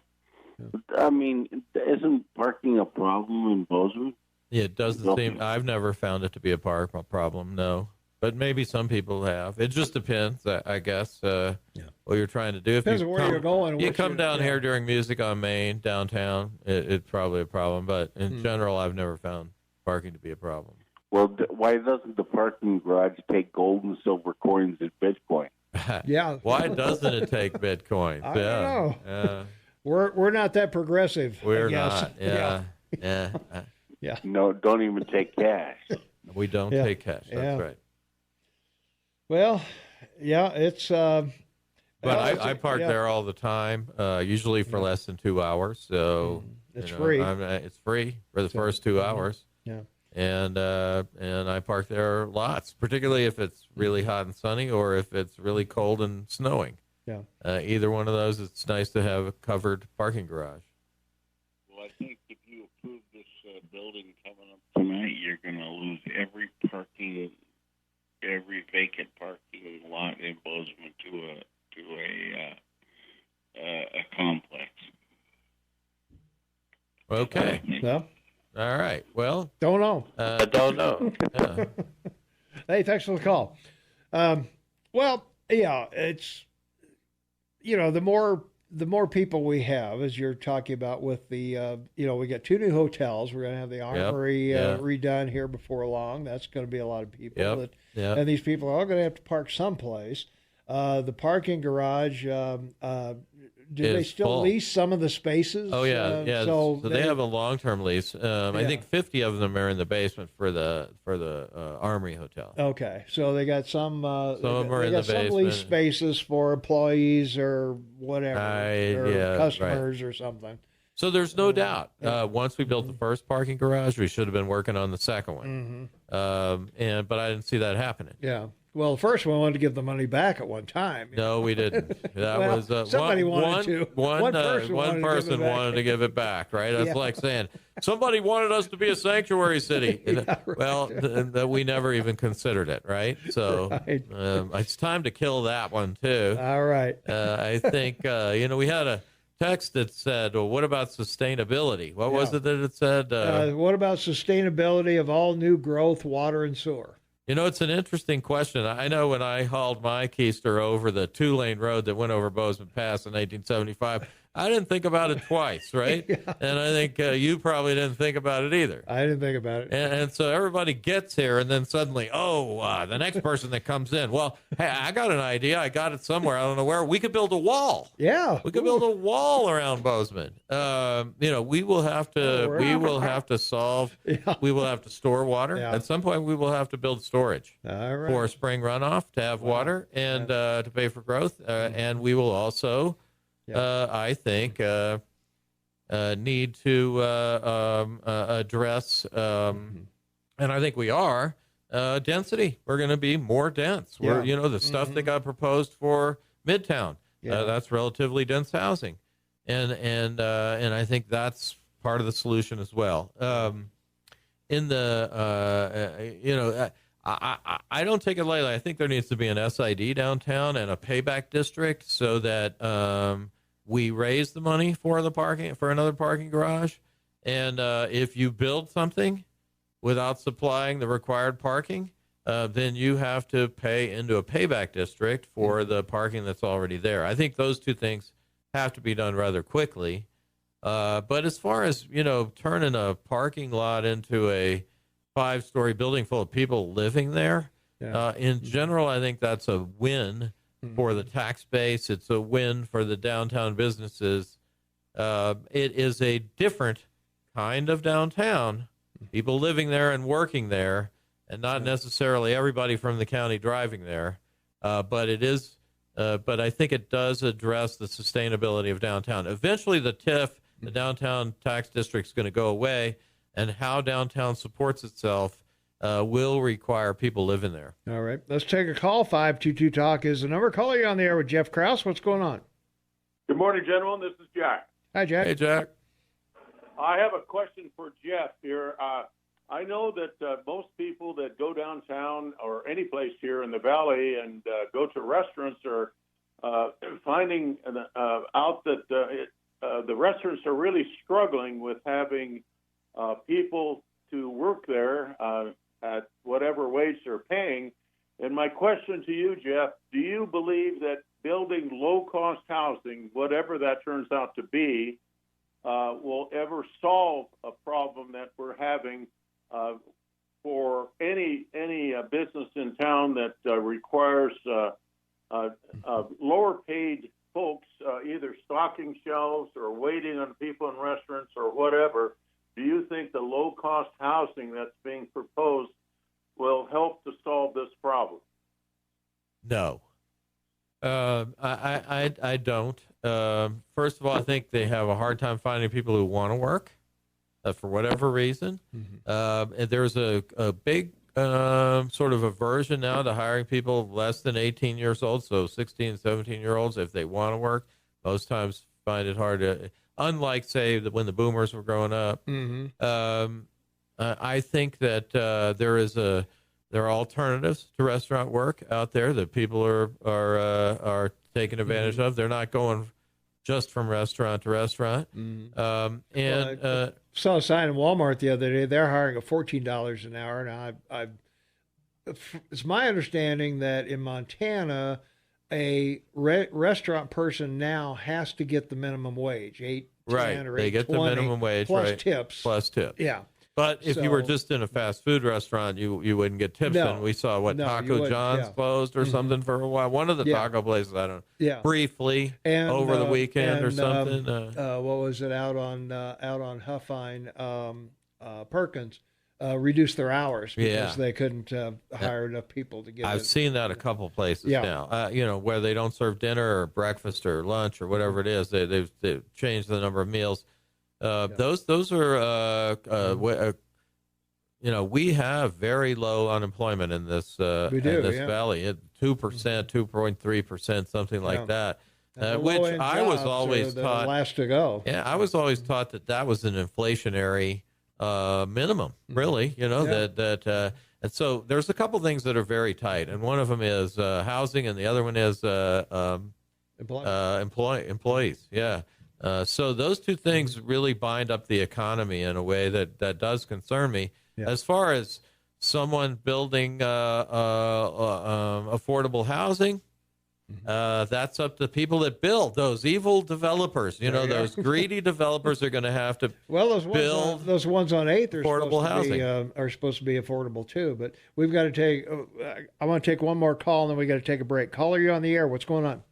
I mean, isn't parking a problem in Bozeman? Yeah, it doesn't seem. I've never found it to be a problem. No, but maybe some people have. It just depends, I guess. What you're trying to do. If Depends you on where you're going. You come down here during Music on Main downtown. It's probably a problem, but in general, I've never found parking to be a problem. Well, why doesn't the parking garage take gold and silver coins and Bitcoin? Yeah. Why doesn't it take Bitcoin? I don't know. Yeah. We're not that progressive. We're I guess. not. Yeah. Yeah. No, don't even take cash. We don't take cash. That's right. Well, yeah, it's. But I park there all the time, usually for less than 2 hours. So it's free. It's free for the first 2 hours. Yeah. And I park there lots, particularly if it's really hot and sunny or if it's really cold and snowing. Yeah. Either one of those, it's nice to have a covered parking garage. Well, I think if you approve this building coming up tonight, you're going to lose every vacant parking lot in Bozeman to a complex. Okay. Well. All right. Well. Don't know. I don't know. Yeah. Hey, thanks for the call. Well, yeah, it's, the more people we have, as you're talking about with the, we got 2 new hotels. We're going to have the Armory redone here before long. That's going to be a lot of people. And these people are all going to have to park someplace. The parking garage, do they still lease some of the spaces? Oh, yeah. So they have a long-term lease. I think 50 of them are in the basement for the Armory Hotel. Okay, so they got some. Some are in the basement. Some lease spaces for employees or whatever, or customers or something. So there's no doubt. Once we built the first parking garage, we should have been working on the second one. But I didn't see that happening. Yeah. Well, the first one wanted to give the money back at one time. No, we didn't. That was somebody wanted to. One person wanted to give it back, right? That's like saying somebody wanted us to be a sanctuary city. Well, we never even considered it, right? So it's time to kill that one too. All right. I think we had a text that said, well, what about sustainability? What was it that it said? What about sustainability of all new growth, water, and sewer? It's an interesting question. I know when I hauled my keister over the 2-lane road that went over Bozeman Pass in 1875, I didn't think about it twice, right? And I think you probably didn't think about it either. I didn't think about it. And so everybody gets here, and then suddenly, the next person that comes in, well, hey, I got an idea. I got it somewhere. I don't know where. We could build a wall. Yeah. We could build a wall around Bozeman. We will have to solve. We will have to store water. At some point, we will have to build storage for spring runoff to have water and to pay for growth. And we will also, I think, need to address, and I think we are, density. We're going to be more dense. We're, the stuff that got proposed for Midtown, that's relatively dense housing. And I think that's part of the solution as well. I don't take it lightly. I think there needs to be an SID downtown and a payback district so that we raise the money for another parking garage. And if you build something without supplying the required parking, then you have to pay into a payback district for the parking that's already there. I think those two things have to be done rather quickly. But as far as, turning a parking lot into a 5-story building full of people living there, in general, I think that's a win for the tax base. It's a win for the downtown businesses. It is a different kind of downtown, people living there and working there, and not necessarily everybody from the county driving there. But it is. But I think it does address the sustainability of downtown. Eventually, the TIF, the downtown tax district, is going to go away, and how downtown supports itself will require people living there. All right. Let's take a call. 522-TALK is the number. Caller, you on the air with Jeff Krauss. What's going on? Good morning, gentlemen. This is Jack. Hi, Jack. Hey, Jack. I have a question for Jeff here. I know that most people that go downtown or any place here in the valley and go to restaurants are finding out that the restaurants are really struggling with having people to work there at whatever wage they're paying. And my question to you, Jeff, do you believe that building low-cost housing, whatever that turns out to be, will ever solve a problem that we're having for any business in town that requires lower-paid folks either stocking shelves or waiting on people in restaurants or whatever? Do you think the low-cost housing that's being proposed will help to solve this problem? No. I don't. First of all, I think they have a hard time finding people who want to work for whatever reason. And there's a big sort of aversion now to hiring people less than 18 years old, so 16, 17-year-olds, if they want to work. Most times find it hard to, unlike, say, when the boomers were growing up. I think that there are alternatives to restaurant work out there that people are taking advantage of. They're not going just from restaurant to restaurant. I saw a sign in Walmart the other day. They're hiring at $14 an hour. And it's my understanding that in Montana, a restaurant person now has to get the minimum wage, $8.10 or $8.20. They get the minimum wage, plus tips. Plus tips. Yeah. But if you were just in a fast food restaurant, you wouldn't get tips. And we saw Taco John's closed or something for a while. One of the taco places, I don't know, briefly over the weekend or something. What was it out on Huffine, Perkins? Reduced their hours because they couldn't hire enough people to get. I've seen that a couple places now. Where they don't serve dinner or breakfast or lunch or whatever it is. They've changed the number of meals. Those are we have very low unemployment in this valley. 2%, 2.3%, something like that. Which I was always taught last to go. Yeah, I was always taught that was an inflationary minimum. Really, that. And so there's a couple things that are very tight, and one of them is housing, and the other one is employees. Yeah. So those two things really bind up the economy in a way that does concern me. As far as someone building affordable housing, that's up to people that build, those evil developers. Those greedy developers are going to have to build those ones on 8th are affordable housing. Are supposed to be affordable too. But we've got to take. I want to take one more call, and then we got to take a break. Caller, you're on the air. What's going on?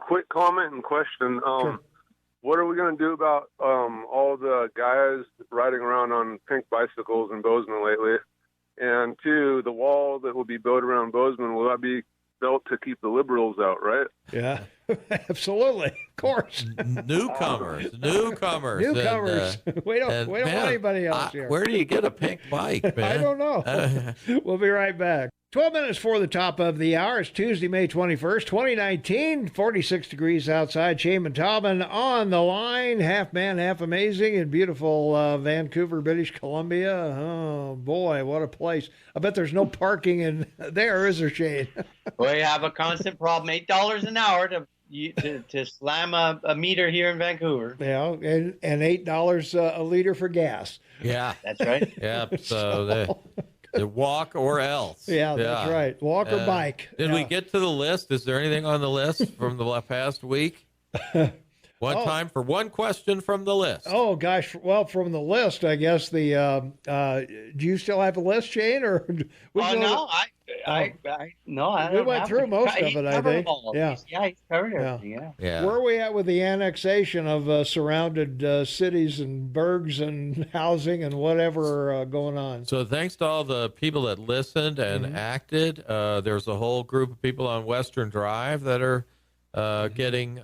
Quick comment and question. Sure. What are we going to do about all the guys riding around on pink bicycles in Bozeman lately? And two, the wall that will be built around Bozeman, will that be built to keep the liberals out, right? Yeah, absolutely. Of course. Newcomers. we don't want anybody else here. Where do you get a pink bike, man? I don't know. We'll be right back. 12 minutes for the top of the hour. It's Tuesday, May 21st, 2019. 46 degrees outside. Shaman Taubman on the line. Half man, half amazing in beautiful Vancouver, British Columbia. Oh, boy, what a place. I bet there's no parking in there, is there, Shane? We have a constant problem. $8 an hour to slam a meter here in Vancouver. Yeah, and $8 a liter for gas. Yeah. That's right. Yeah, so the walk or else. Yeah, that's right. Walk or bike. Did we get to the list? Is there anything on the list from the past week? Time for one question from the list. Oh, gosh. Well, from the list, I guess do you still have a list, Shane? Or no, we went through most of it, I think. Yeah, he's covered everything. Yeah. Where are we at with the annexation of surrounded cities and burgs and housing and whatever going on? So thanks to all the people that listened and acted. There's a whole group of people on Western Drive that are getting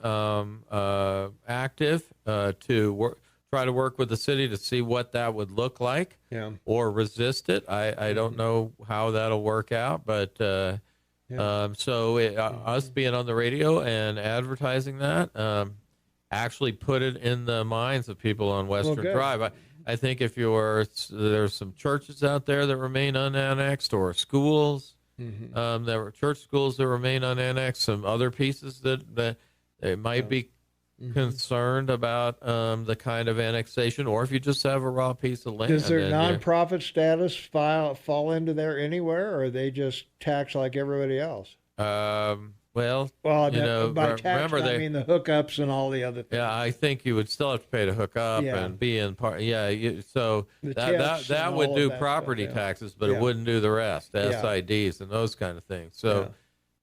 active to try to work with the city to see what that would look like, or resist it. I don't know how that'll work out, but us being on the radio and advertising that actually put it in the minds of people on Western Drive. I think there's some churches out there that remain unannexed, or schools. There were church schools that remain unannexed, some other pieces that they might be concerned about the kind of annexation, or if you just have a raw piece of land. Does their nonprofit status fall into there anywhere, or are they just taxed like everybody else? Well, by tax, remember I mean the hookups and all the other things. Yeah, I think you would still have to pay to hook up and be in part. Yeah, so that would do property taxes, but it wouldn't do the rest, SIDs and those kind of things. So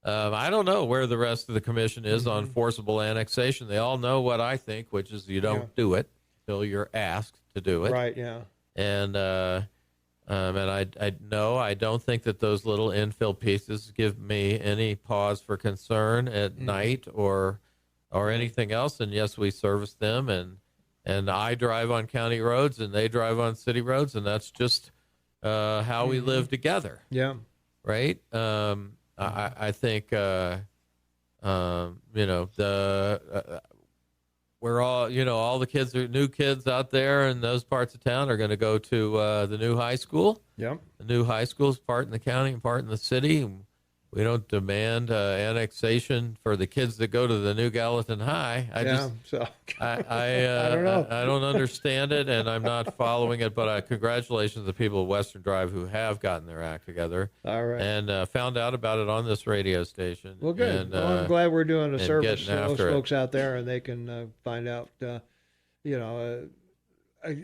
I don't know where the rest of the commission is on forcible annexation. They all know what I think, which is you don't do it until you're asked to do it. Right. Yeah. And I don't think that those little infill pieces give me any pause for concern at night or anything else. And yes, we service them, and I drive on county roads and they drive on city roads, and that's just how we live together. Yeah. Right. I think we're all, all the kids are new kids out there in those parts of town are going to go to the new high school. Yep. The new high school is part in the county and part in the city. We don't demand annexation for the kids that go to the new Gallatin High. I don't know. I don't understand it, and I'm not following it. But congratulations to the people of Western Drive who have gotten their act together. All right. And found out about it on this radio station. Well, good. And, I'm glad we're doing a service to those after folks out there, and they can find out.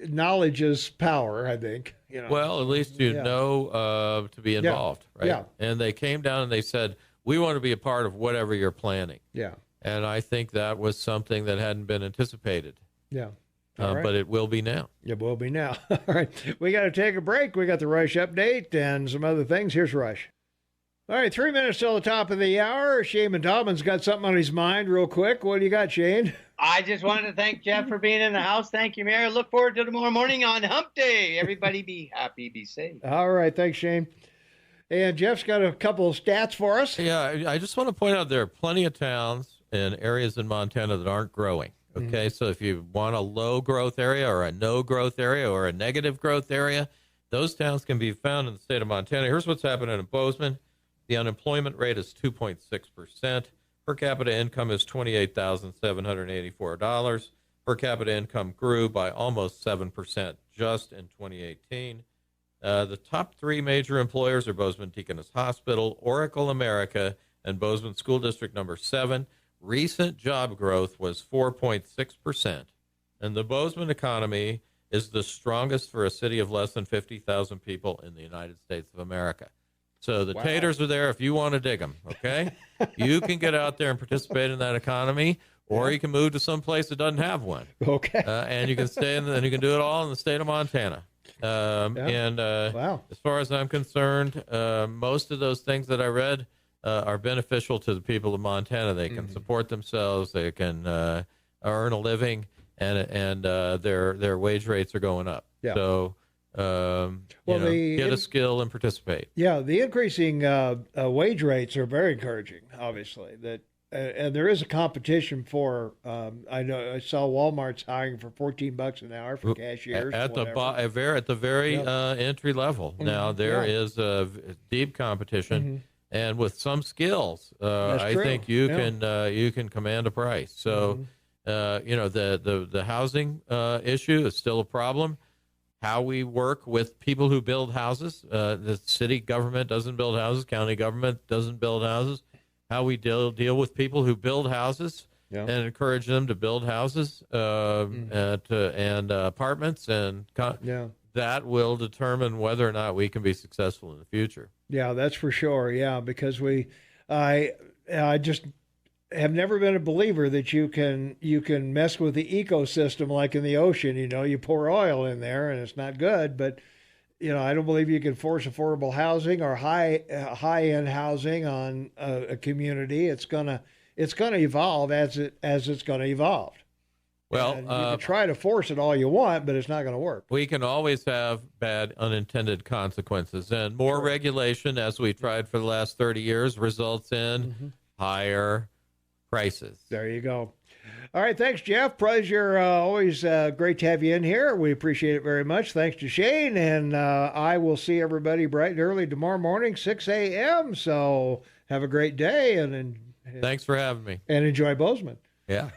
Knowledge is power, I think. Well, at least you know to be involved, right? Yeah. And they came down and they said, we want to be a part of whatever you're planning. Yeah. And I think that was something that hadn't been anticipated. Yeah. But it will be now. It will be now. All right. We got to take a break. We got the Rush update and some other things. Here's Rush. All right, 3 minutes till the top of the hour. Shane Dobbin's got something on his mind real quick. What do you got, Shane? I just wanted to thank Jeff for being in the house. Thank you, Mayor. Look forward to tomorrow morning on Hump Day. Everybody be happy, be safe. All right, thanks, Shane. And Jeff's got a couple of stats for us. Yeah, I just want to point out there are plenty of towns and areas in Montana that aren't growing. Okay, so if you want a low growth area or a no growth area or a negative growth area, those towns can be found in the state of Montana. Here's what's happening in Bozeman. The unemployment rate is 2.6%. Per capita income is $28,784. Per capita income grew by almost 7% just in 2018. The top three major employers are Bozeman Deaconess Hospital, Oracle America, and Bozeman School District number 7. Recent job growth was 4.6%. And the Bozeman economy is the strongest for a city of less than 50,000 people in the United States of America. So the taters are there if you want to dig them, okay? You can get out there and participate in that economy, or you can move to some place that doesn't have one. Okay. And you can stay in, and you can do it all in the state of Montana. And as far as I'm concerned, most of those things that I read are beneficial to the people of Montana. They can support themselves. They can earn a living, and their wage rates are going up. Yeah. So. Get a skill and participate. Yeah, the increasing wage rates are very encouraging. Obviously, and there is a competition for. I know I saw Walmart's hiring for $14 an hour for cashiers at the very entry level. Now there is a deep competition, and with some skills, I think you can command a price. So the housing issue is still a problem. How we work with people who build houses. The city government doesn't build houses. County government doesn't build houses. How we deal with people who build houses and encourage them to build houses and apartments. And that will determine whether or not we can be successful in the future. Yeah, that's for sure. Yeah, because I just have never been a believer that you can mess with the ecosystem like in the ocean. You pour oil in there and it's not good, but I don't believe you can force affordable housing or high end housing on a community. It's gonna evolve as it's gonna evolve. Well, and you can try to force it all you want, but it's not going to work. We can always have bad unintended consequences, and more regulation, as we tried for the last 30 years, results in higher prices. There you go. All right, thanks, Jeff. Pleasure. Always great to have you in here. We appreciate it very much. Thanks to Shane, and I will see everybody bright and early tomorrow morning, 6 a.m. So have a great day, and thanks for having me. And enjoy Bozeman. Yeah.